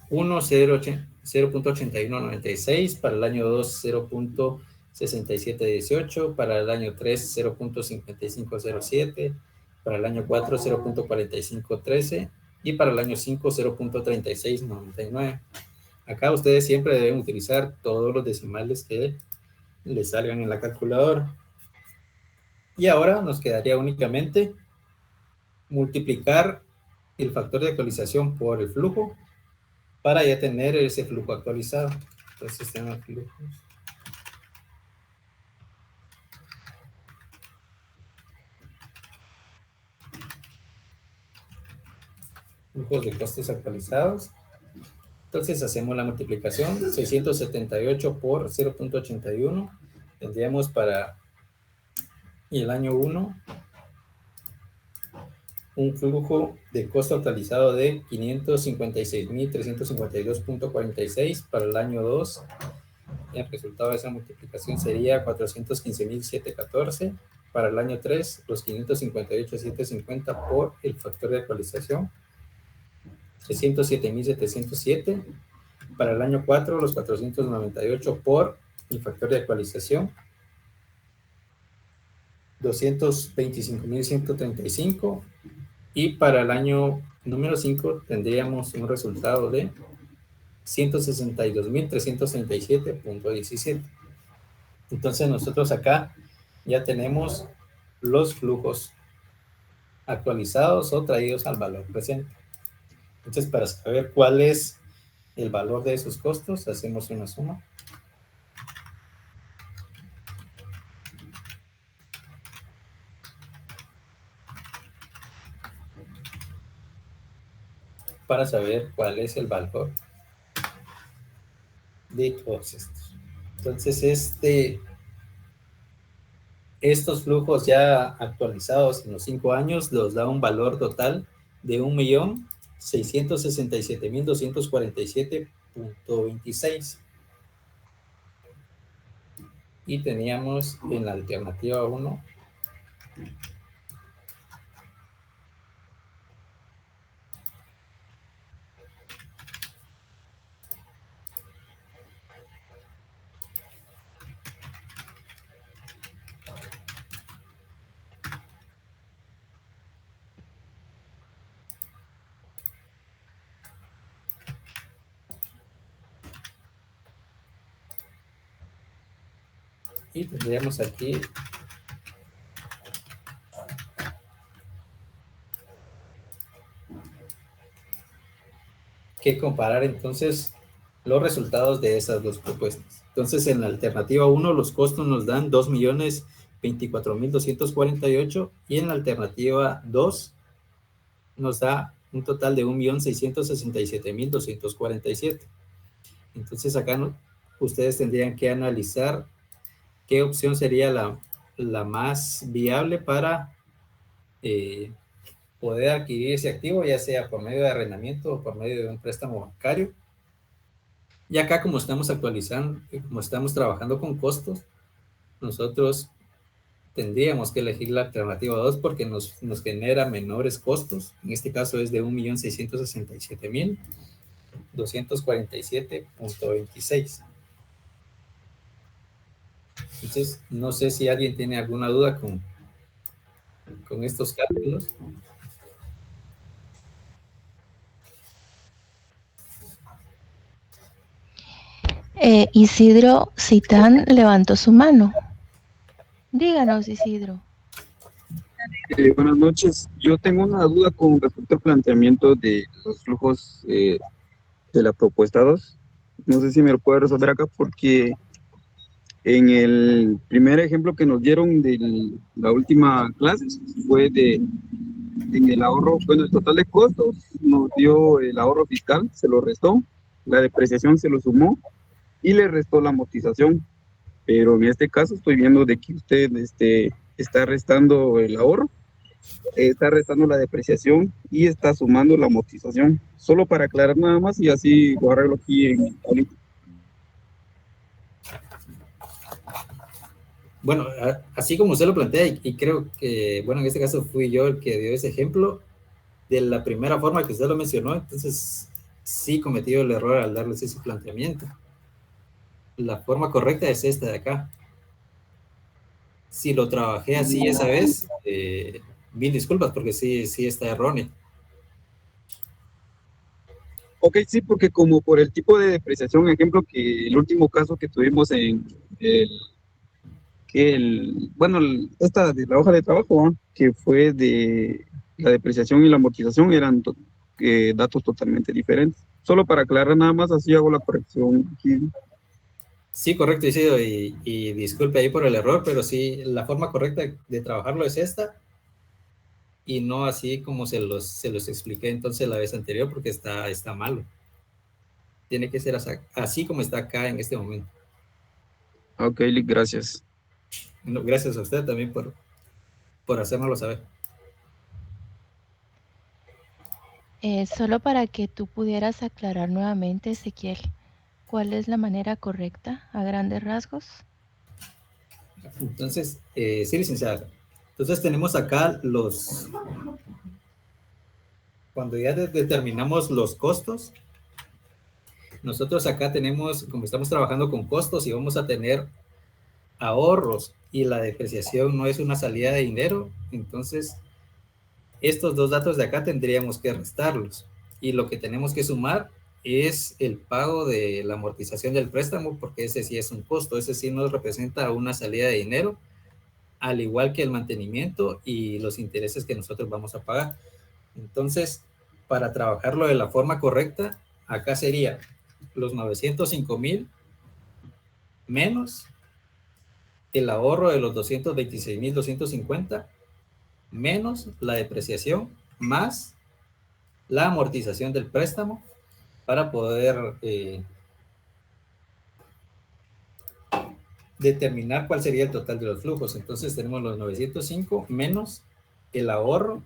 1, 0.8196, para el año 2, 0.6718, para el año 3, 0.5507, para el año 4, 0.4513 y para el año 5, 0.3699. Acá ustedes siempre deben utilizar todos los decimales que les salgan en la calculadora. Y ahora nos quedaría únicamente multiplicar el factor de actualización por el flujo para ya tener ese flujo actualizado. Entonces tenemos flujos de costos actualizados. Entonces hacemos la multiplicación, 678 por 0.81, tendríamos para el año 1 un flujo de costo actualizado de 556,352.46, para el año 2 el resultado de esa multiplicación sería 415,714, para el año 3 los 558,750 por el factor de actualización, 307,707, para el año 4 los 498 por el factor de actualización, 225,135, y para el año número 5 tendríamos un resultado de 162,337.17. Entonces nosotros acá ya tenemos los flujos actualizados o traídos al valor presente. Entonces, para saber cuál es el valor de esos costos, hacemos una suma. Para saber cuál es el valor de todos estos. Entonces, estos flujos ya actualizados en los 5 años nos da un valor total de 1,667,247.26. Y teníamos en la alternativa 1 y tendríamos aquí que comparar entonces los resultados de esas dos propuestas. Entonces, en la alternativa 1 los costos nos dan 2,024,248 y en la alternativa 2 nos da un total de 1,667,247. Entonces, acá ustedes tendrían que analizar qué opción sería la más viable para poder adquirir ese activo, ya sea por medio de arrendamiento o por medio de un préstamo bancario. Y acá como estamos actualizando, como estamos trabajando con costos, nosotros tendríamos que elegir la alternativa 2 porque nos genera menores costos. En este caso es de 1.667.247.26. Entonces, no sé si alguien tiene alguna duda con estos cálculos. Isidro Citán levantó su mano. Díganos, Isidro. Buenas noches. Yo tengo una duda con respecto al planteamiento de los flujos de la propuesta 2. No sé si me lo puede resolver acá porque en el primer ejemplo que nos dieron de la última clase fue en el ahorro, bueno, el total de costos nos dio el ahorro fiscal, se lo restó, la depreciación se lo sumó y le restó la amortización. Pero en este caso estoy viendo de que usted está restando el ahorro, está restando la depreciación y está sumando la amortización. Solo para aclarar nada más y así lo arreglo aquí en ahorita. Bueno, así como usted lo plantea, y creo que, bueno, en este caso fui yo el que dio ese ejemplo, de la primera forma que usted lo mencionó, entonces sí cometió el error al darles ese planteamiento. La forma correcta es esta de acá. Si lo trabajé así esa vez, mil disculpas porque sí está erróneo. Ok, sí, porque como por el tipo de depreciación, ejemplo, que el último caso que tuvimos en esta de la hoja de trabajo, ¿no? Que fue de la depreciación y la amortización, eran datos totalmente diferentes. Solo para aclarar nada más, así hago la corrección aquí. Sí, correcto, Isidro, y disculpe ahí por el error, pero sí, la forma correcta de trabajarlo es esta, y no así como se los expliqué entonces la vez anterior, porque está malo. Tiene que ser así como está acá en este momento. Ok, gracias. Bueno, gracias a usted también por hacérnoslo saber. Solo para que tú pudieras aclarar nuevamente, Ezequiel, ¿cuál es la manera correcta a grandes rasgos? Entonces, sí, licenciada. Entonces tenemos acá cuando ya determinamos los costos, nosotros acá tenemos, como estamos trabajando con costos y vamos a tener ahorros y la depreciación no es una salida de dinero, entonces estos dos datos de acá tendríamos que restarlos y lo que tenemos que sumar es el pago de la amortización del préstamo porque ese sí es un costo, ese sí nos representa una salida de dinero, al igual que el mantenimiento y los intereses que nosotros vamos a pagar. Entonces, para trabajarlo de la forma correcta, acá sería los 905,000 menos el ahorro de los 226,250 menos la depreciación más la amortización del préstamo para poder determinar cuál sería el total de los flujos. Entonces tenemos los 905 menos el ahorro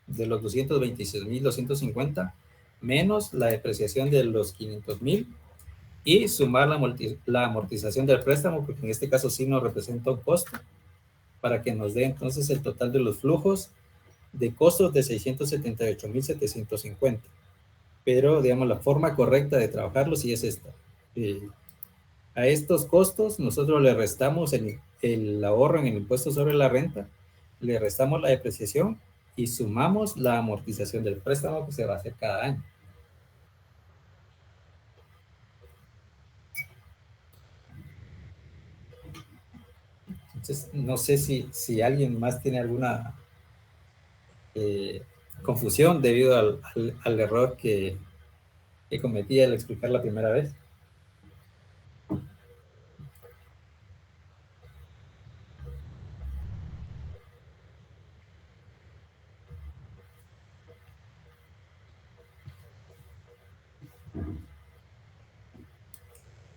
de los 226,250 menos la depreciación de los 500,000 y sumar la amortización del préstamo, porque en este caso sí nos representa un costo, para que nos dé entonces el total de los flujos de costos de 678,750. Pero, digamos, la forma correcta de trabajarlo sí es esta. A estos costos nosotros le restamos el ahorro en el impuesto sobre la renta, le restamos la depreciación y sumamos la amortización del préstamo que se va a hacer cada año. Entonces, no sé si alguien más tiene alguna confusión debido al error que cometí al explicar la primera vez.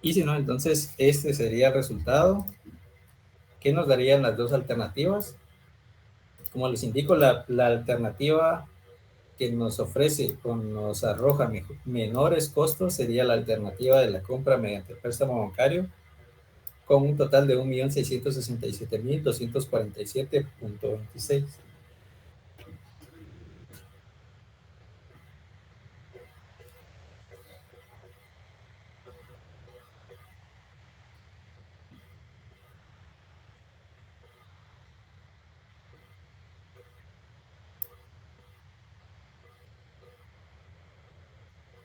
Y si no, entonces este sería el resultado. ¿Qué nos darían las dos alternativas? Como les indico, la alternativa que nos ofrece o nos arroja menores costos sería la alternativa de la compra mediante préstamo bancario, con un total de 1.667.247.26.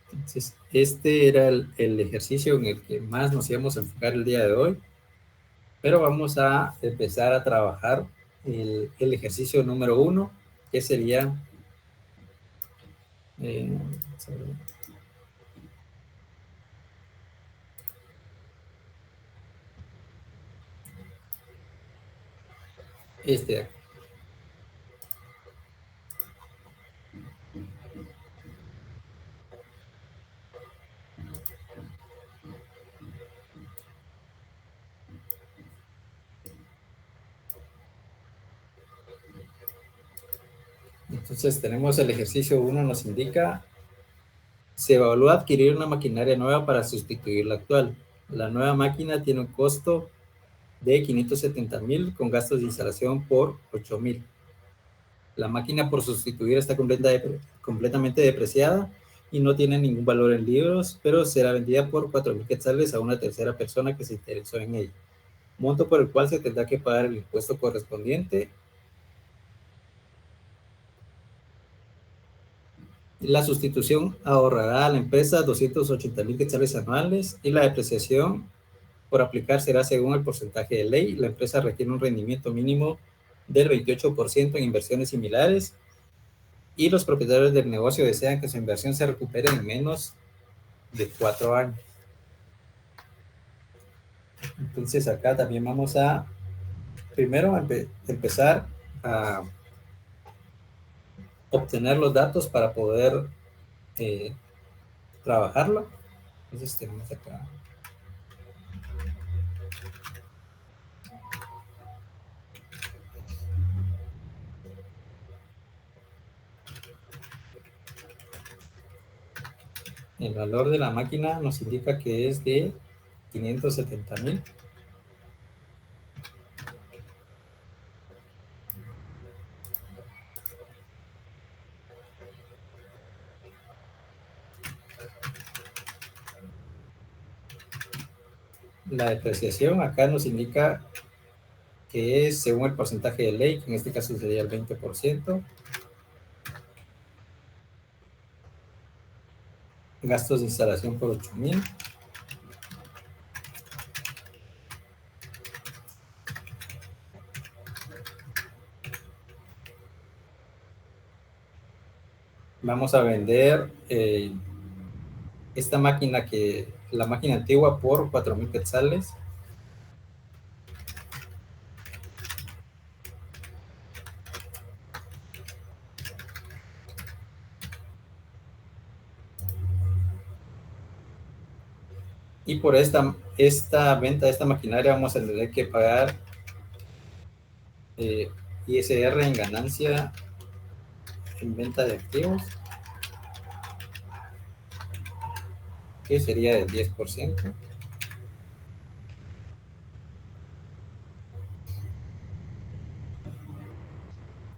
Entonces, este era el ejercicio en el que más nos íbamos a enfocar el día de hoy, pero vamos a empezar a trabajar el ejercicio número 1, que sería este de aquí. Entonces tenemos el ejercicio 1, nos indica: se evalúa adquirir una maquinaria nueva para sustituir la actual. La nueva máquina tiene un costo de 570,000 con gastos de instalación por 8,000. La máquina por sustituir está completamente depreciada y no tiene ningún valor en libros, pero será vendida por 4,000 quetzales a una tercera persona que se interesó en ella, monto por el cual se tendrá que pagar el impuesto correspondiente. La sustitución ahorrará a la empresa 280,000 quetzales anuales y la depreciación por aplicar será según el porcentaje de ley. La empresa requiere un rendimiento mínimo del 28% en inversiones similares y los propietarios del negocio desean que su inversión se recupere en menos de 4 años. Entonces acá también vamos a primero empezar a obtener los datos para poder trabajarlo. Entonces tenemos acá el valor de la máquina, nos indica que es de 570,000. La depreciación acá nos indica que es según el porcentaje de ley, que en este caso sería el 20%. Gastos de instalación por 8,000. Vamos a vender esta máquina, la máquina antigua, por 4,000 quetzales. Y por esta venta de esta maquinaria vamos a tener que pagar ISR en ganancia en venta de activos, que sería del 10%.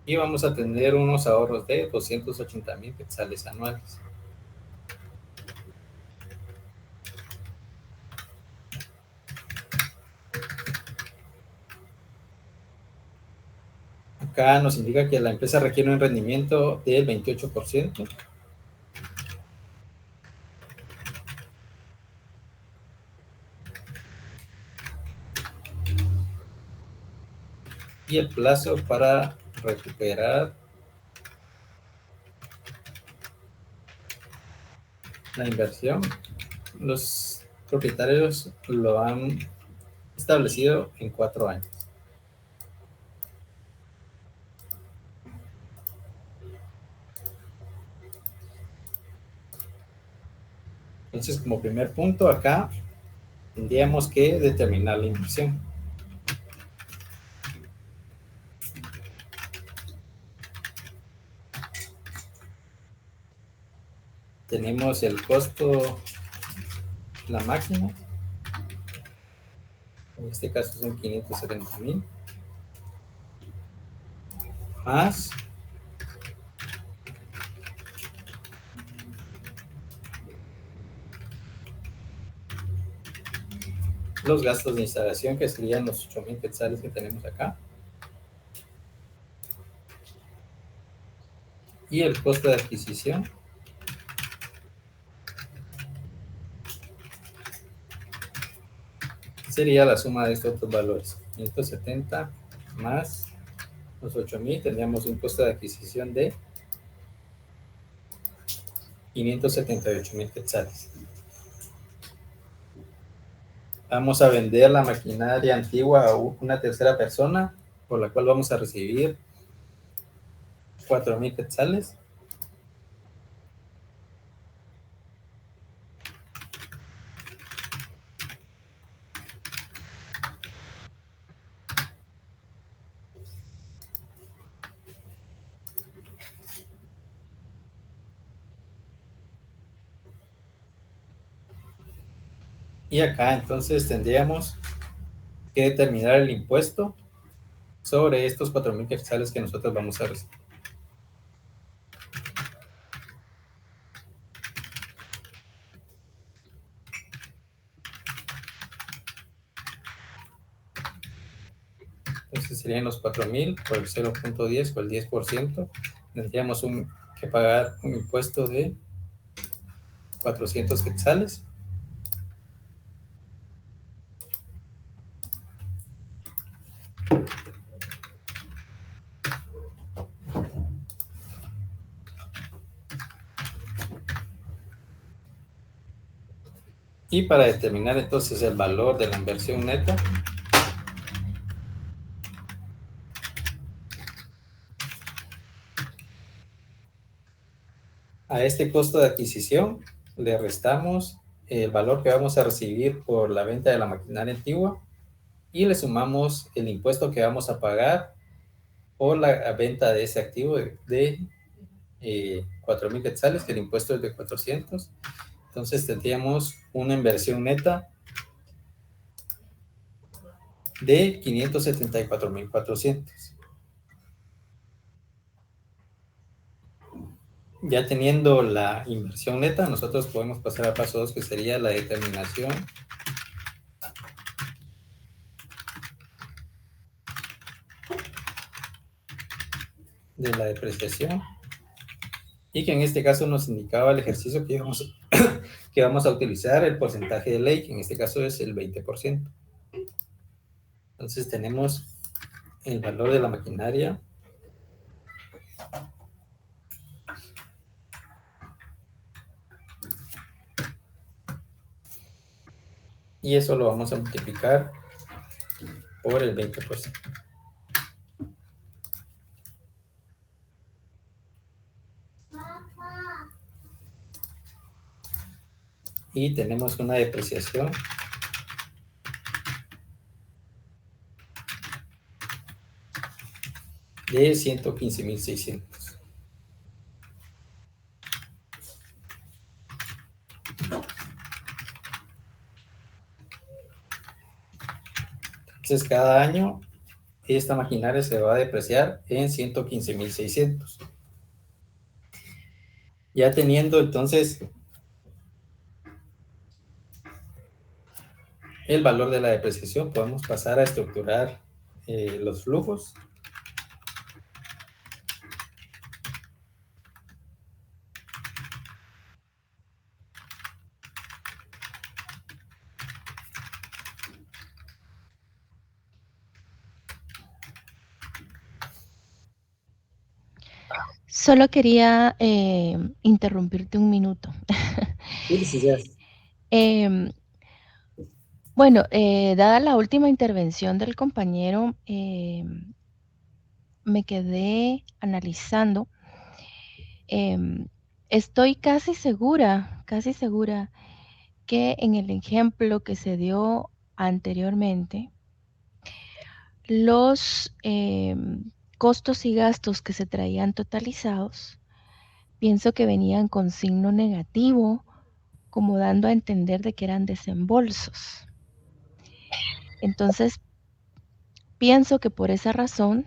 Y vamos a tener unos ahorros de 280,000 quetzales anuales. Acá nos indica que la empresa requiere un rendimiento del 28%. Y el plazo para recuperar la inversión, los propietarios lo han establecido en 4 años. Entonces, como primer punto, acá tendríamos que determinar la inversión. tenemos el costo, la máquina. En este caso son 570,000. Más los gastos de instalación, que serían los 8,000 quetzales que tenemos acá. Y el costo de adquisición, sería la suma de estos dos valores. 570 más los 8,000, tendríamos un costo de adquisición de 578,000 quetzales. Vamos a vender la maquinaria antigua a una tercera persona, por la cual vamos a recibir 4,000 quetzales. Y acá entonces tendríamos que determinar el impuesto sobre estos 4,000 quetzales que nosotros vamos a recibir. Entonces serían los 4,000 por el 0.10 o el 10%. Tendríamos que pagar un impuesto de 400 quetzales. Y para determinar entonces el valor de la inversión neta, a este costo de adquisición le restamos el valor que vamos a recibir por la venta de la maquinaria antigua y le sumamos el impuesto que vamos a pagar por la venta de ese activo de 4,000 quetzales, que el impuesto es de 400. Entonces tendríamos una inversión neta de 574,400. Ya teniendo la inversión neta, nosotros podemos pasar al paso 2, que sería la determinación de la depreciación, y que en este caso nos indicaba el ejercicio que vamos a utilizar el porcentaje de ley, que en este caso es el 20%. Entonces tenemos el valor de la maquinaria y eso lo vamos a multiplicar por el 20%. Y tenemos una depreciación de 115,600. Entonces cada año esta maquinaria se va a depreciar en 115,600. Ya teniendo entonces el valor de la depreciación, podemos pasar a estructurar los flujos. Solo quería interrumpirte un minuto. Em, bueno, dada la última intervención del compañero, me quedé analizando. Estoy casi segura que en el ejemplo que se dio anteriormente, los costos y gastos que se traían totalizados pienso que venían con signo negativo, como dando a entender de que eran desembolsos. Entonces, pienso que por esa razón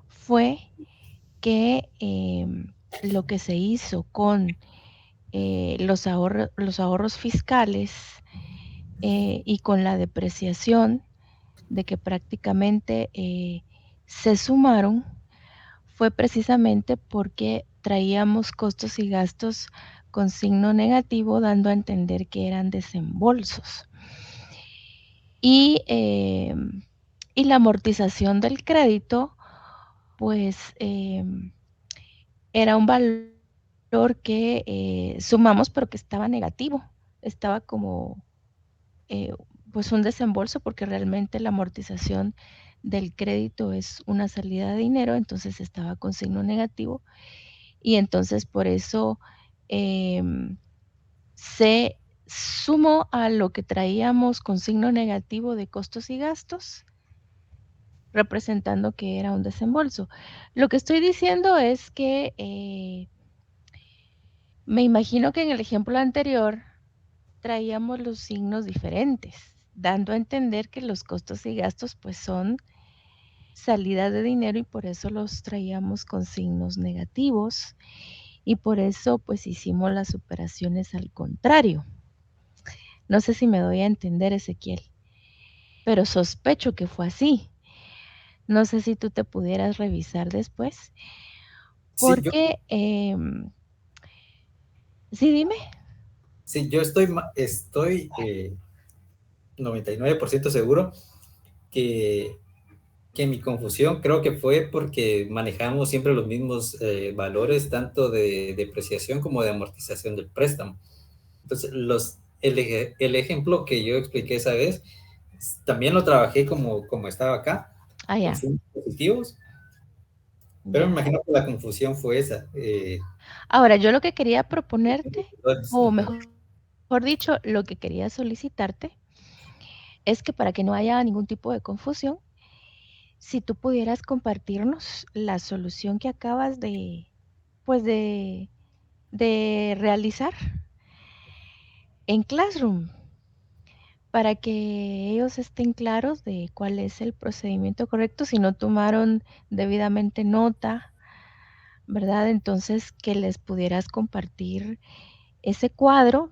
fue que lo que se hizo con los ahorros fiscales y con la depreciación de que prácticamente se sumaron fue precisamente porque traíamos costos y gastos con signo negativo, dando a entender que eran desembolsos. Y la amortización del crédito, pues era un valor que sumamos, pero que estaba negativo, estaba como pues un desembolso, porque realmente la amortización del crédito es una salida de dinero, entonces estaba con signo negativo, y entonces por eso se sumó a lo que traíamos con signo negativo de costos y gastos, representando que era un desembolso. Lo que estoy diciendo es que me imagino que en el ejemplo anterior traíamos los signos diferentes, dando a entender que los costos y gastos pues son salida de dinero, y por eso los traíamos con signos negativos, y por eso pues hicimos las operaciones al contrario. No sé si me doy a entender, Ezequiel, pero sospecho que fue así. No sé si tú te pudieras revisar después, Sí, porque sí, dime. yo estoy 99% seguro que, que mi confusión creo que fue porque manejamos siempre los mismos valores, tanto de depreciación como de amortización del préstamo. Entonces, el ejemplo que yo expliqué esa vez, también lo trabajé como estaba acá, Ah, con ya, signos positivos, pero me ya. imagino que la confusión fue esa. Ahora, yo lo que quería proponerte, o Ajá. mejor dicho, lo que quería solicitarte, es que para que no haya ningún tipo de confusión, si tú pudieras compartirnos la solución que acabas pues de realizar en Classroom, para que ellos estén claros de cuál es el procedimiento correcto, si no tomaron debidamente nota, ¿verdad? Entonces, que les pudieras compartir ese cuadro,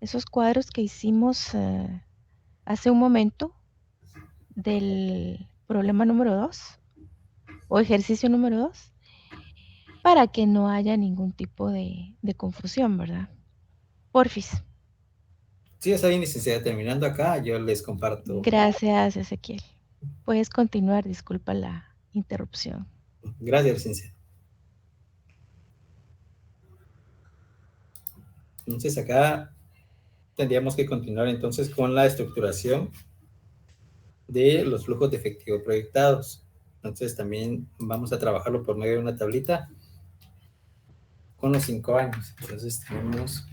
esos cuadros que hicimos hace un momento del problema número 2 o ejercicio número 2, para que no haya ningún tipo de confusión, ¿verdad? Porfis. Sí, está bien, licenciada. Terminando acá, yo les comparto. Gracias, Ezequiel. Puedes continuar, disculpa la interrupción. Gracias, licenciada. Entonces, acá tendríamos que continuar entonces con la estructuración de los flujos de efectivo proyectados. Entonces, también vamos a trabajarlo por medio de una tablita con los 5 años. Entonces, tenemos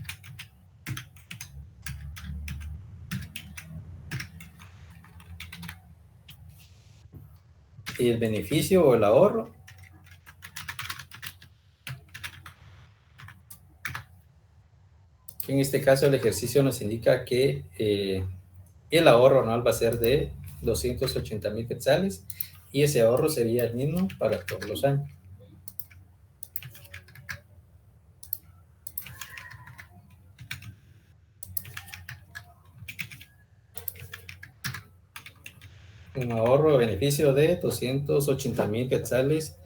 el beneficio o el ahorro, que en este caso el ejercicio nos indica que el ahorro anual va a ser de 280,000 quetzales, y ese ahorro sería el mismo para todos los años. Un ahorro de beneficio de 280,000 quetzales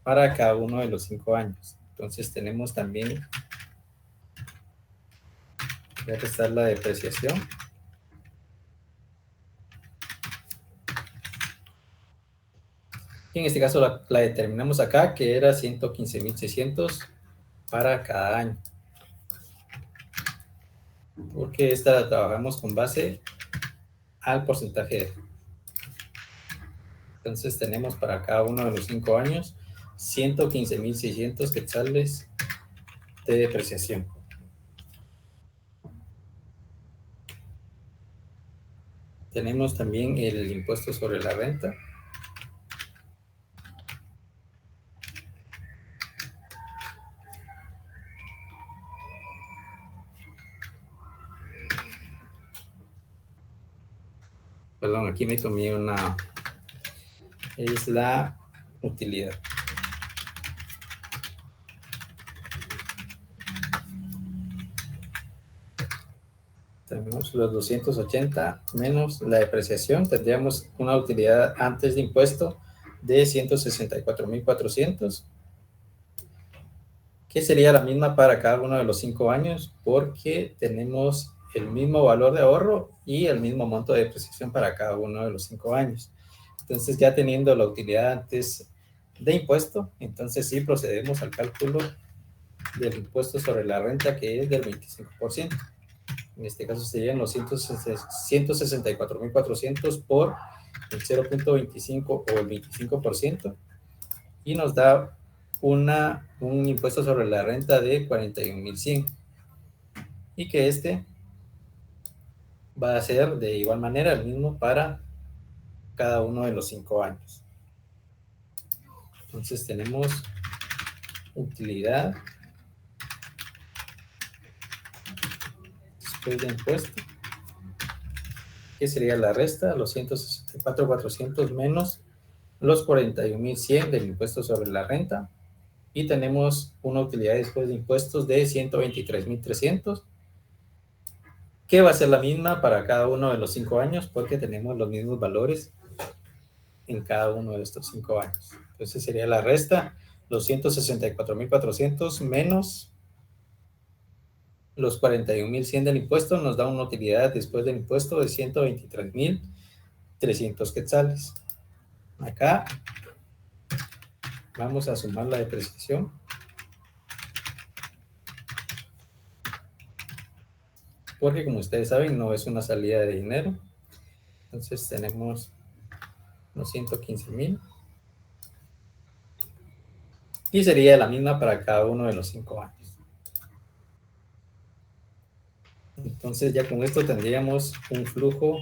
para cada uno de los 5 años. Entonces tenemos también, voy a restar la depreciación. Y en este caso la determinamos acá, que era 115,600 para cada año. Porque esta la trabajamos con base al porcentaje. Entonces tenemos para cada uno de los 5 años 115,600 quetzales de depreciación. Tenemos también el impuesto sobre la renta. Perdón, aquí me tomé una, es la utilidad. Tenemos los 280 menos la depreciación, tendríamos una utilidad antes de impuesto de 164.400, que sería la misma para cada uno de los 5 años, porque tenemos el mismo valor de ahorro y el mismo monto de depreciación para cada uno de los 5 años. Entonces, ya teniendo la utilidad antes de impuesto, entonces sí procedemos al cálculo del impuesto sobre la renta, que es del 25%. En este caso serían los 164.400 por el 0.25 o el 25%, y nos da un impuesto sobre la renta de 41.100, y que este va a ser de igual manera el mismo para cada uno de los 5 años. Entonces tenemos utilidad después de impuesto, que sería la resta, los 164.400 menos los 41.100 del impuesto sobre la renta, y tenemos una utilidad después de impuestos de 123.300, que va a ser la misma para cada uno de los 5 años, porque tenemos los mismos valores en cada uno de estos 5 años. Entonces sería la resta, los 164.400 menos los 41.100 del impuesto, nos da una utilidad después del impuesto de 123.300 quetzales. Acá vamos a sumar la depreciación. Porque como ustedes saben, no es una salida de dinero. Entonces tenemos los 115.000. Y sería la misma para cada uno de los 5 años. Entonces ya con esto tendríamos un flujo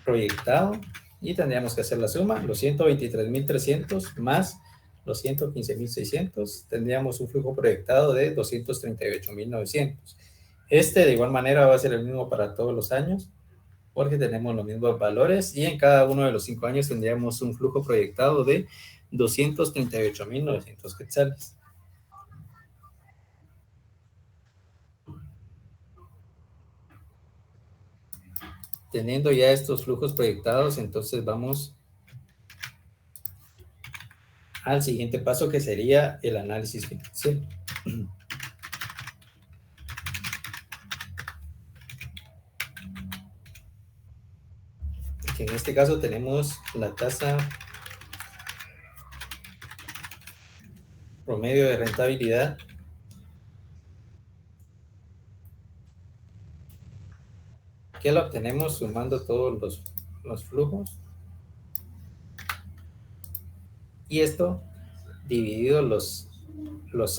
proyectado y tendríamos que hacer la suma, los 123.300 más los 115.600, tendríamos un flujo proyectado de 238.900. Este de igual manera va a ser el mismo para todos los años, porque tenemos los mismos valores, y en cada uno de los 5 años tendríamos un flujo proyectado de 238.900 quetzales. Teniendo ya estos flujos proyectados, entonces vamos al siguiente paso, que sería el análisis financiero. Que en este caso tenemos la tasa promedio de rentabilidad, que la obtenemos sumando todos los flujos, y esto dividido los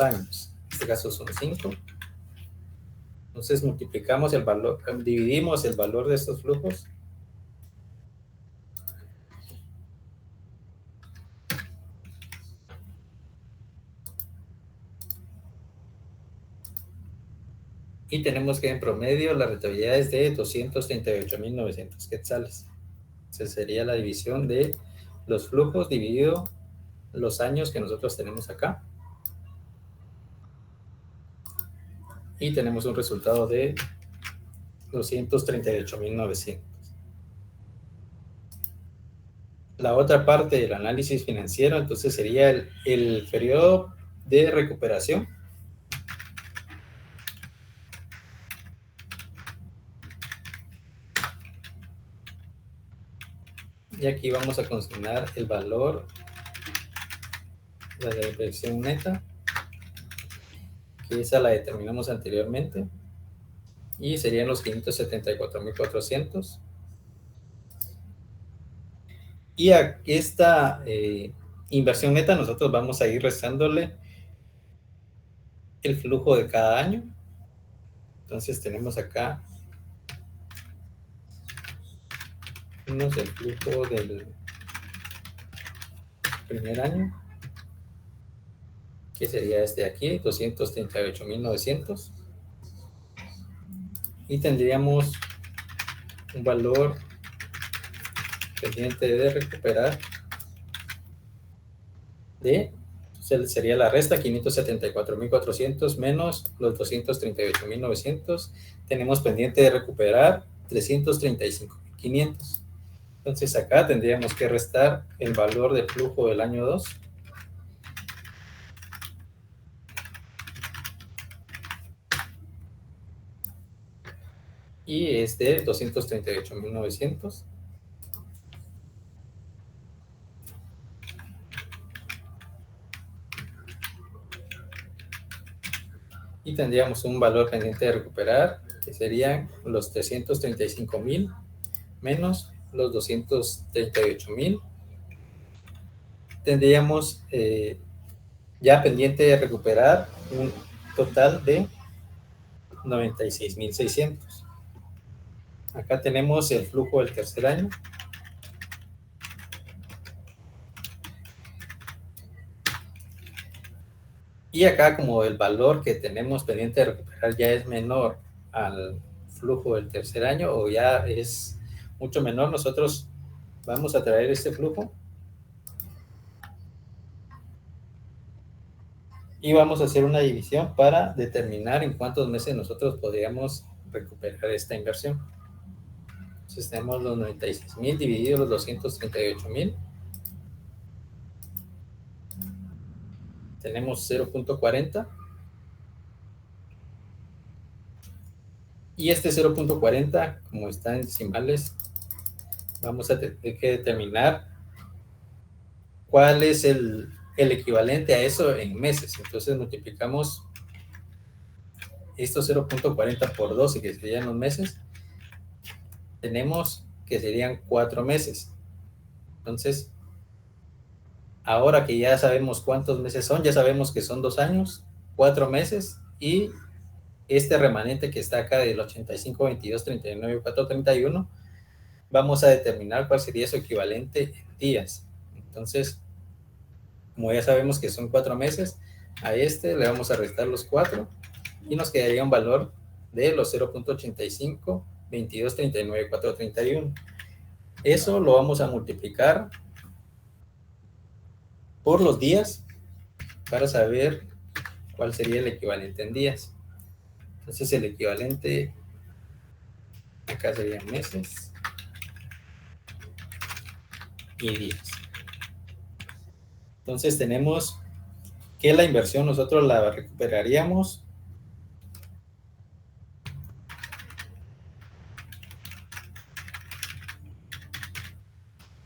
años. En este caso son 5. Entonces multiplicamos el valor, dividimos el valor de estos flujos y tenemos que en promedio la rentabilidad es de 238.900 quetzales. Entonces sería la división de los flujos dividido los años que nosotros tenemos acá. Y tenemos un resultado de 238.900. La otra parte del análisis financiero, entonces, sería el periodo de recuperación. Y aquí vamos a consignar el valor de la inversión neta, que esa la determinamos anteriormente, y serían los 574.400. Y a esta inversión neta nosotros vamos a ir restándole el flujo de cada año. Entonces tenemos acá el flujo del primer año, que sería este de aquí, 238.900. Y tendríamos un valor pendiente de recuperar de, sería la resta, 574.400 menos los 238.900. Tenemos pendiente de recuperar 335.500. Entonces acá tendríamos que restar el valor del flujo del año 2. Y es de 238.900. Y tendríamos un valor pendiente de recuperar, que serían los 335.000 menos los 238.000. Tendríamos ya pendiente de recuperar un total de 96.600. Acá tenemos el flujo del tercer año. Y acá, como el valor que tenemos pendiente de recuperar ya es menor al flujo del tercer año, o ya es mucho menor, nosotros vamos a traer este flujo y vamos a hacer una división para determinar en cuántos meses nosotros podríamos recuperar esta inversión. Entonces tenemos los 96.000 dividido los 238.000. Tenemos 0.40. Y este 0.40, como está en decimales, vamos a tener que determinar cuál es el equivalente a eso en meses. Entonces multiplicamos estos 0.40 por 12, que serían los meses. Tenemos que serían 4 meses. Entonces, ahora que ya sabemos cuántos meses son, ya sabemos que son 2 años, 4 meses, y este remanente que está acá del 85, 22, 39, 4, 31, vamos a determinar cuál sería su equivalente en días. Entonces, como ya sabemos que son 4 meses, a este le vamos a restar los 4 y nos quedaría un valor de los 0.85, 22, 39, 4, 31. Eso lo vamos a multiplicar por los días para saber cuál sería el equivalente en días. Entonces el equivalente acá serían meses y días. Entonces tenemos que la inversión nosotros la recuperaríamos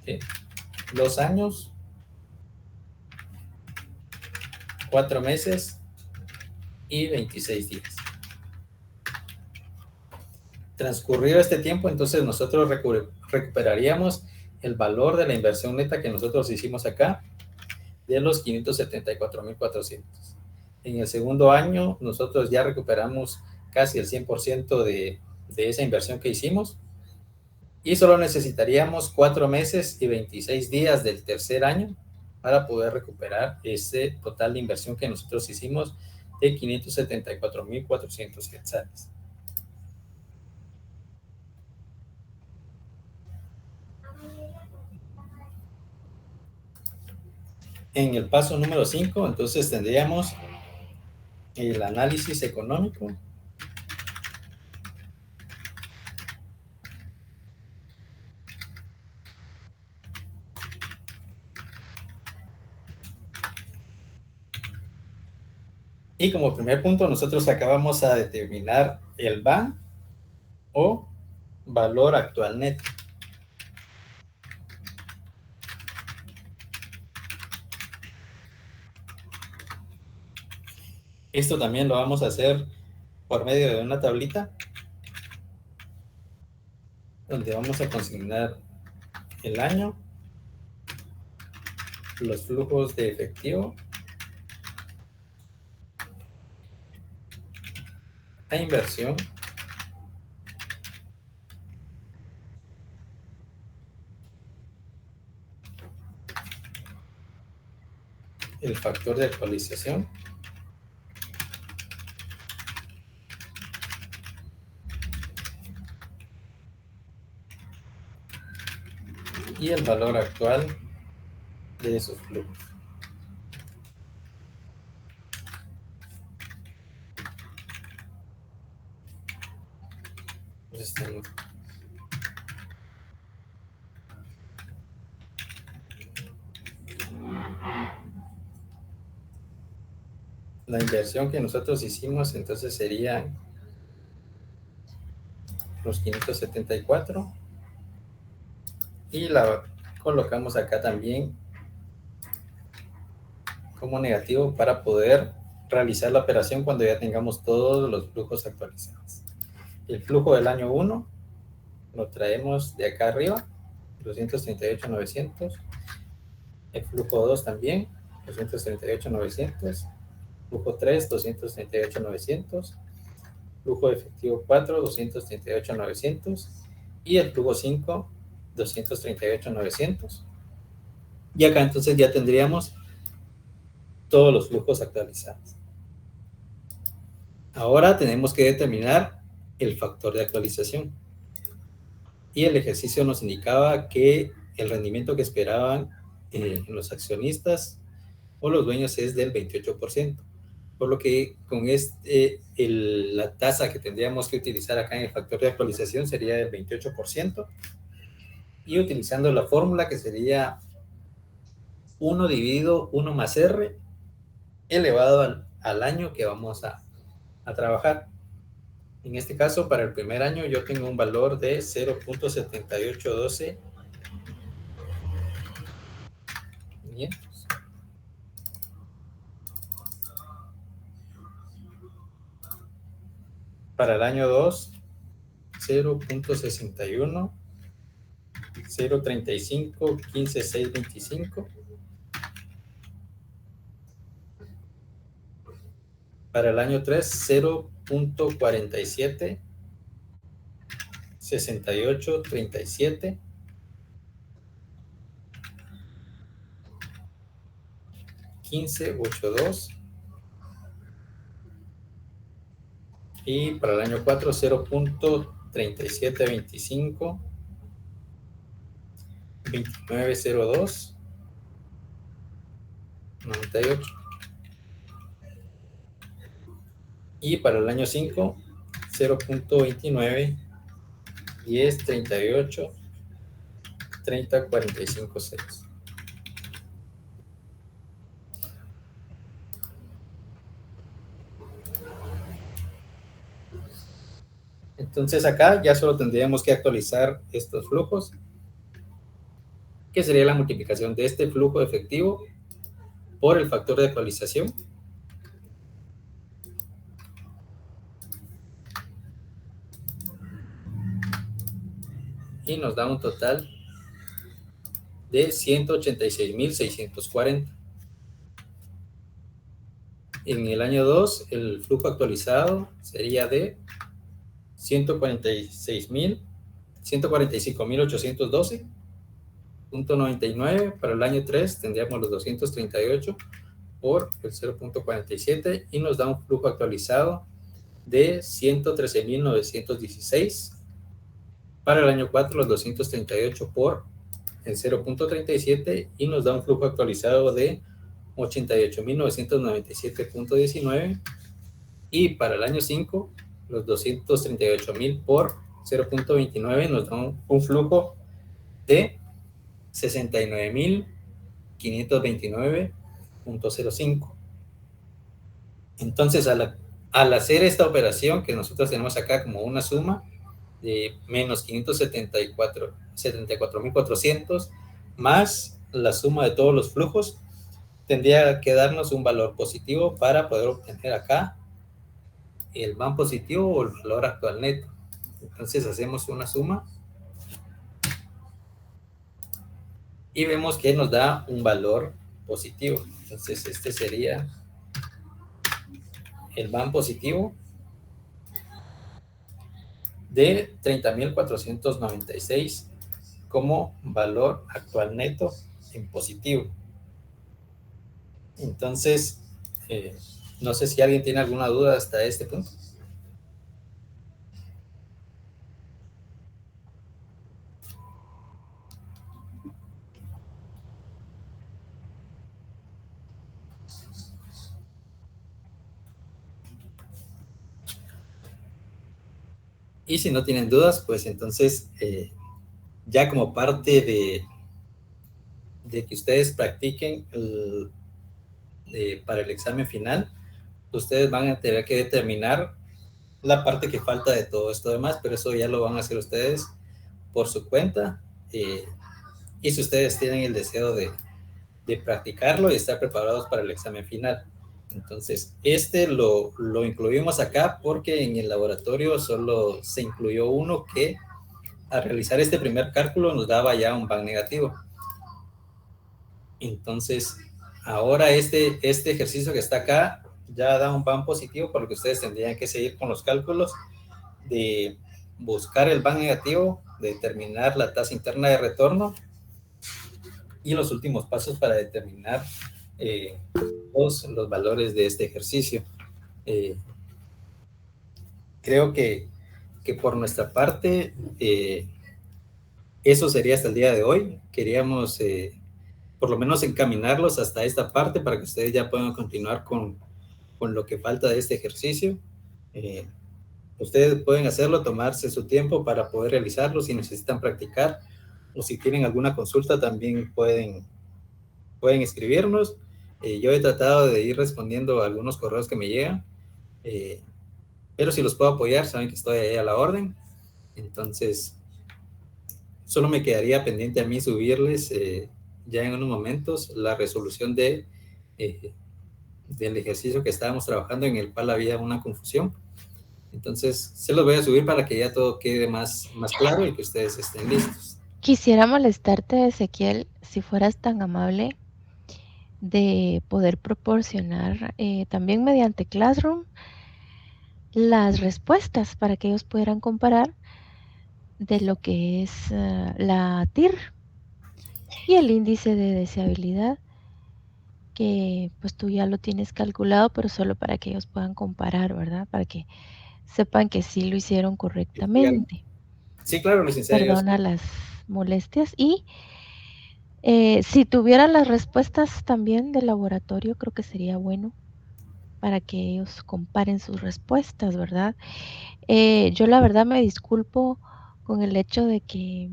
¿sí? 2 años, 4 meses y 26 días. Transcurrido este tiempo, entonces nosotros recuperaríamos el valor de la inversión neta que nosotros hicimos acá de los 574.400. En el segundo año nosotros ya recuperamos casi el 100% de esa inversión que hicimos y solo necesitaríamos 4 meses y 26 días del tercer año para poder recuperar ese total de inversión que nosotros hicimos de 574.400 quetzales. En el paso número 5, entonces tendríamos el análisis económico. Y como primer punto, nosotros acabamos a determinar el VA o valor actual neto. Esto también lo vamos a hacer por medio de una tablita donde vamos a consignar el año, los flujos de efectivo, la inversión, el factor de actualización, y el valor actual de esos flujos. Entonces, tenemos la inversión que nosotros hicimos, entonces serían los 574 y la colocamos acá también como negativo para poder realizar la operación cuando ya tengamos todos los flujos actualizados. El flujo del año 1 lo traemos de acá arriba, 238.900. El flujo 2 también, 238.900. Flujo 3, 238.900. Flujo efectivo 4, 238.900. Y el flujo 5, 238.900. Y acá entonces ya tendríamos todos los flujos actualizados. Ahora tenemos que determinar el factor de actualización. Y el ejercicio nos indicaba que el rendimiento que esperaban los accionistas o los dueños es del 28%. Por lo que con la tasa que tendríamos que utilizar acá en el factor de actualización sería del 28%. Y utilizando la fórmula que sería 1 dividido 1 más R elevado al año que vamos a trabajar. En este caso, para el primer año, yo tengo un valor de 0.7812. Bien. Para el año 2, 0.61, 0.35, 15.625. Para el año 3, 0.47, 68.37. $15.82. Y para el año 4, 0.3725, 29.02, 98. Y para el año 5, 0.29, 10, 38, 30, 45, 6. Entonces acá ya solo tendríamos que actualizar estos flujos, que sería la multiplicación de este flujo efectivo por el factor de actualización. Y nos da un total de 186.640. En el año 2, el flujo actualizado sería de 145.812.99. Para el año 3 tendríamos los 238 por el 0.47 y nos da un flujo actualizado de 113.916. Para el año 4 los 238 por el 0.37 y nos da un flujo actualizado de 88.997.19. Y para el año 5 los 238.000 por 0.29 nos da un flujo de 69.529.05. Entonces, al hacer esta operación que nosotros tenemos acá como una suma de menos 574.400 más la suma de todos los flujos, tendría que darnos un valor positivo para poder obtener acá el van positivo o el valor actual neto. Entonces hacemos una suma y vemos que nos da un valor positivo. Entonces este sería el van positivo de 30.496 como valor actual neto en positivo. Entonces, no sé si alguien tiene alguna duda hasta este punto. Y si no tienen dudas, pues entonces ya como parte de que ustedes practiquen para el examen final, ustedes van a tener que determinar la parte que falta de todo esto demás, pero eso ya lo van a hacer ustedes por su cuenta. Y si ustedes tienen el deseo de practicarlo y estar preparados para el examen final. Entonces, lo incluimos acá porque en el laboratorio solo se incluyó uno que al realizar este primer cálculo nos daba ya un van negativo. Entonces, ahora este ejercicio que está acá ya da un van positivo, por lo que ustedes tendrían que seguir con los cálculos de buscar el van negativo, determinar la tasa interna de retorno y los últimos pasos para determinar los valores de este ejercicio. Creo que por nuestra parte eso sería hasta el día de hoy. Queríamos por lo menos encaminarlos hasta esta parte para que ustedes ya puedan continuar con lo que falta de este ejercicio. Ustedes pueden hacerlo, tomarse su tiempo para poder realizarlo si necesitan practicar o si tienen alguna consulta también pueden escribirnos. Yo he tratado de ir respondiendo a algunos correos que me llegan, pero si los puedo apoyar, saben que estoy ahí a la orden. Entonces, solo me quedaría pendiente a mí subirles ya en unos momentos la resolución del ejercicio que estábamos trabajando, en el cual había una confusión. Entonces, se los voy a subir para que ya todo quede más claro y que ustedes estén listos. Quisiera molestarte, Ezequiel, si fueras tan amable de poder proporcionar también mediante Classroom las respuestas para que ellos pudieran comparar de lo que es la TIR y el índice de deseabilidad, que pues tú ya lo tienes calculado, pero solo para que ellos puedan comparar, ¿verdad? Para que sepan que sí lo hicieron correctamente. Sí, claro, licenciado. Perdona las molestias. Y si tuvieran las respuestas también del laboratorio, creo que sería bueno para que ellos comparen sus respuestas, ¿verdad? Yo la verdad me disculpo con el hecho de que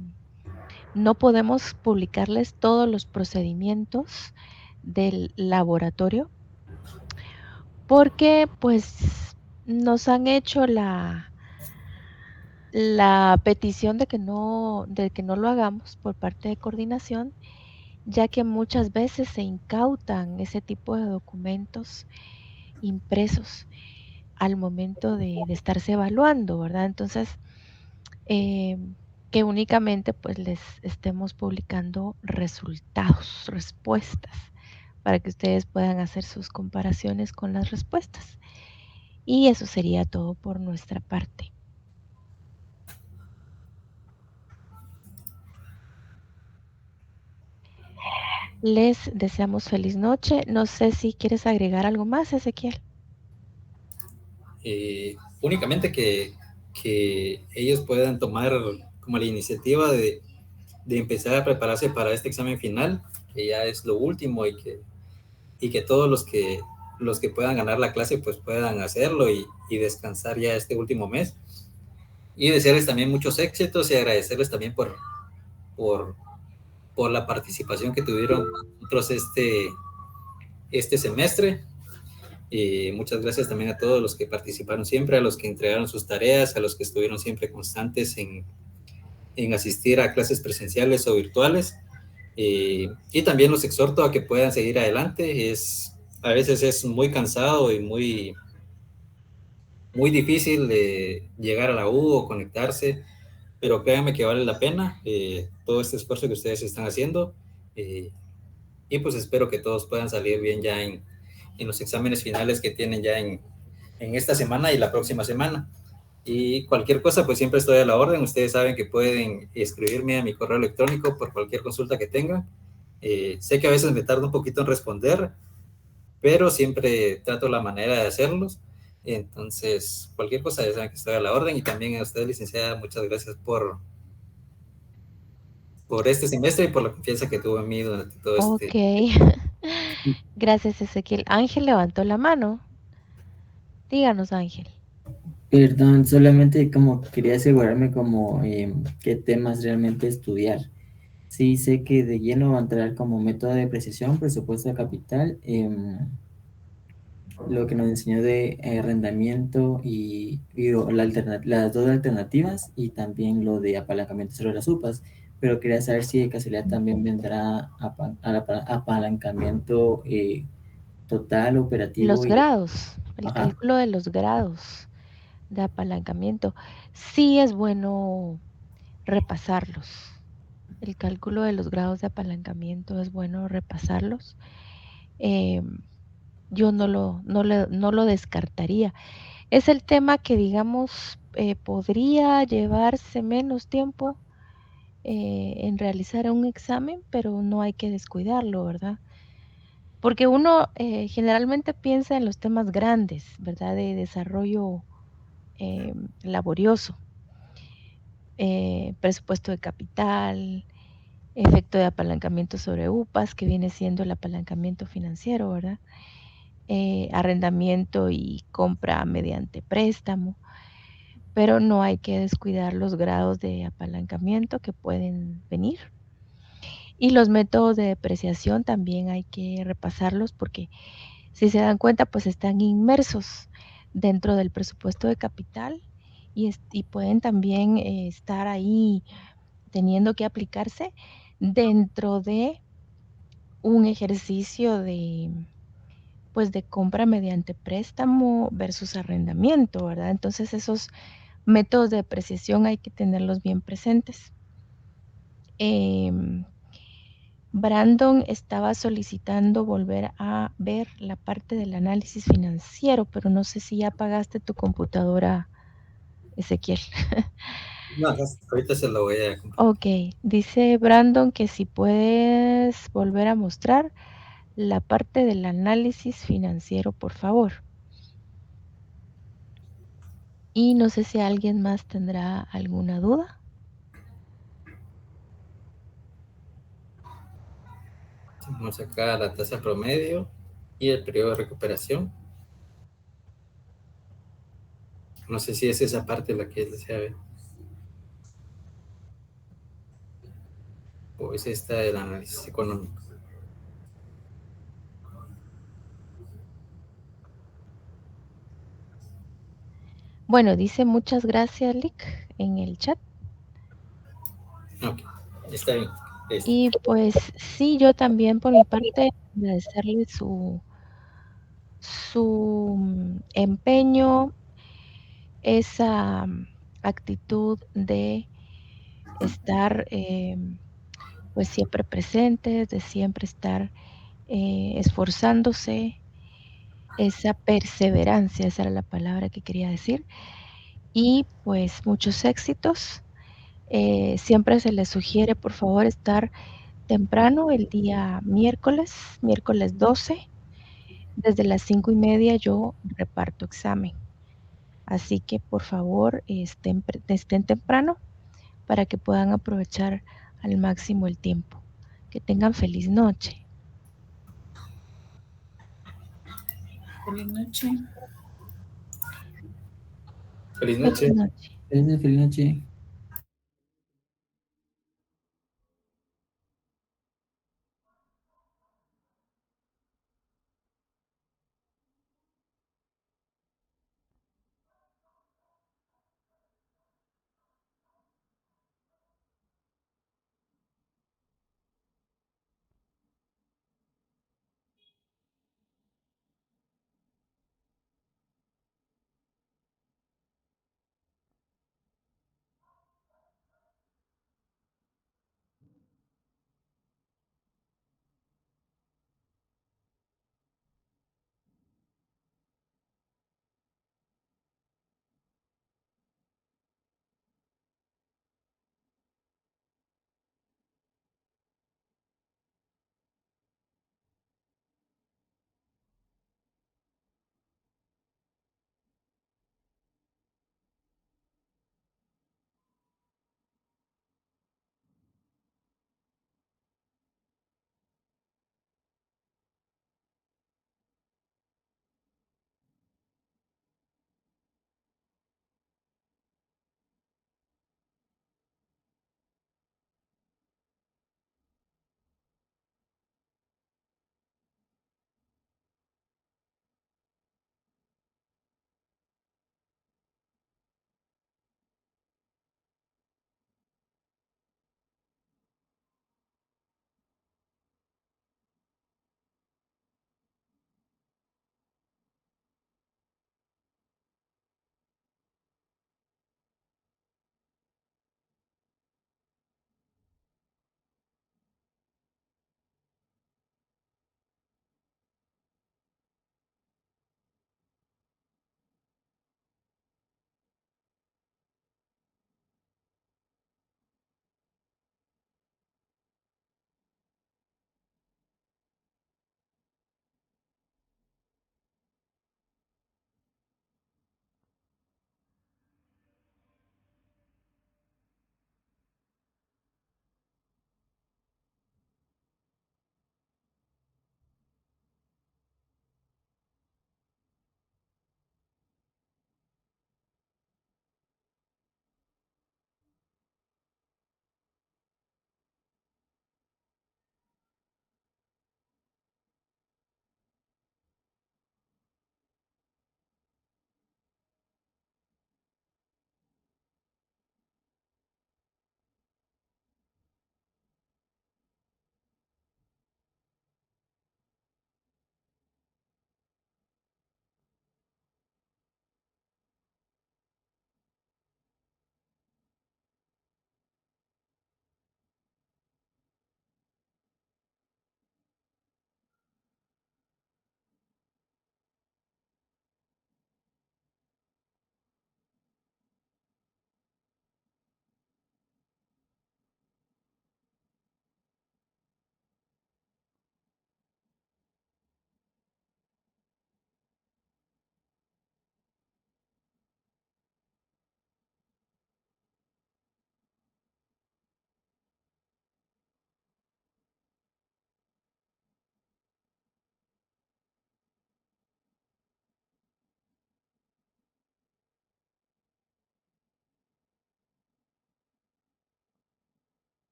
no podemos publicarles todos los procedimientos del laboratorio porque pues nos han hecho la petición de que no lo hagamos por parte de coordinación, ya que muchas veces se incautan ese tipo de documentos impresos al momento de estarse evaluando, ¿verdad? Entonces, que únicamente pues les estemos publicando resultados, respuestas, para que ustedes puedan hacer sus comparaciones con las respuestas. Y eso sería todo por nuestra parte. Les deseamos feliz noche. No sé si quieres agregar algo más, Ezequiel. Únicamente que ellos puedan tomar como la iniciativa de empezar a prepararse para este examen final, que ya es lo último, y que todos los que puedan ganar la clase pues puedan hacerlo y descansar ya este último mes. Y desearles también muchos éxitos y agradecerles también por la participación que tuvieron nosotros este semestre. Muchas gracias también a todos los que participaron siempre, a los que entregaron sus tareas, a los que estuvieron siempre constantes en asistir a clases presenciales o virtuales. Y también los exhorto a que puedan seguir adelante. A veces es muy cansado y muy difícil de llegar a la U o conectarse, pero créanme que vale la pena todo este esfuerzo que ustedes están haciendo, y pues espero que todos puedan salir bien ya en los exámenes finales que tienen ya en esta semana y la próxima semana. Y cualquier cosa, pues siempre estoy a la orden. Ustedes saben que pueden escribirme a mi correo electrónico por cualquier consulta que tengan. Sé que a veces me tardo un poquito en responder, pero siempre trato la manera de hacerlos. Entonces, cualquier cosa, ya saben que estoy a la orden. Y también a usted, licenciada, muchas gracias por este semestre y por la confianza que tuvo en mí durante todo este. Ok. Gracias, Ezequiel. Ángel levantó la mano. Díganos, Ángel. Perdón, solamente como quería asegurarme como qué temas realmente estudiar. Sí, sé que de lleno va a entrar como método de depreciación, presupuesto de capital, lo que nos enseñó de arrendamiento las dos alternativas y también lo de apalancamiento sobre las UPAs. Pero quería saber si de casualidad también vendrá apalancamiento total, operativo Los y... grados, el Ajá. cálculo de los grados de apalancamiento, sí es bueno repasarlos. El cálculo de los grados de apalancamiento es bueno repasarlos. Eh, yo no lo descartaría. Es el tema que, digamos, podría llevarse menos tiempo en realizar un examen, pero no hay que descuidarlo, ¿verdad? Porque uno generalmente piensa en los temas grandes, ¿verdad? De desarrollo laborioso, presupuesto de capital, efecto de apalancamiento sobre UPAs, que viene siendo el apalancamiento financiero, ¿verdad? Arrendamiento y compra mediante préstamo, pero no hay que descuidar los grados de apalancamiento que pueden venir. Y los métodos de depreciación también hay que repasarlos porque si se dan cuenta, pues están inmersos dentro del presupuesto de capital y pueden también estar ahí teniendo que aplicarse dentro de un ejercicio pues de compra mediante préstamo versus arrendamiento, ¿verdad? Entonces esos métodos de depreciación hay que tenerlos bien presentes. Em, Brandon estaba solicitando volver a ver la parte del análisis financiero, pero no sé si ya apagaste tu computadora, Ezequiel. No, ahorita se lo voy a compartir. Ok, dice Brandon que si puedes volver a mostrar la parte del análisis financiero, por favor. Y no sé si alguien más tendrá alguna duda. Vamos acá a la tasa promedio y el periodo de recuperación. No sé si es esa parte la que desea ver. O es esta del análisis económico. Bueno, dice muchas gracias, Lick, en el chat. Ok, está bien. Y pues sí, yo también por mi parte agradecerle su empeño, esa actitud de estar pues siempre presentes, de siempre estar esforzándose, esa perseverancia, esa era la palabra que quería decir, y pues muchos éxitos. Siempre se les sugiere, por favor, estar temprano el día miércoles 12, desde las 5:30 yo reparto examen. Así que por favor estén temprano para que puedan aprovechar al máximo el tiempo. Que tengan feliz noche. Feliz noche. Feliz Feliz noche. noche. Feliz noche.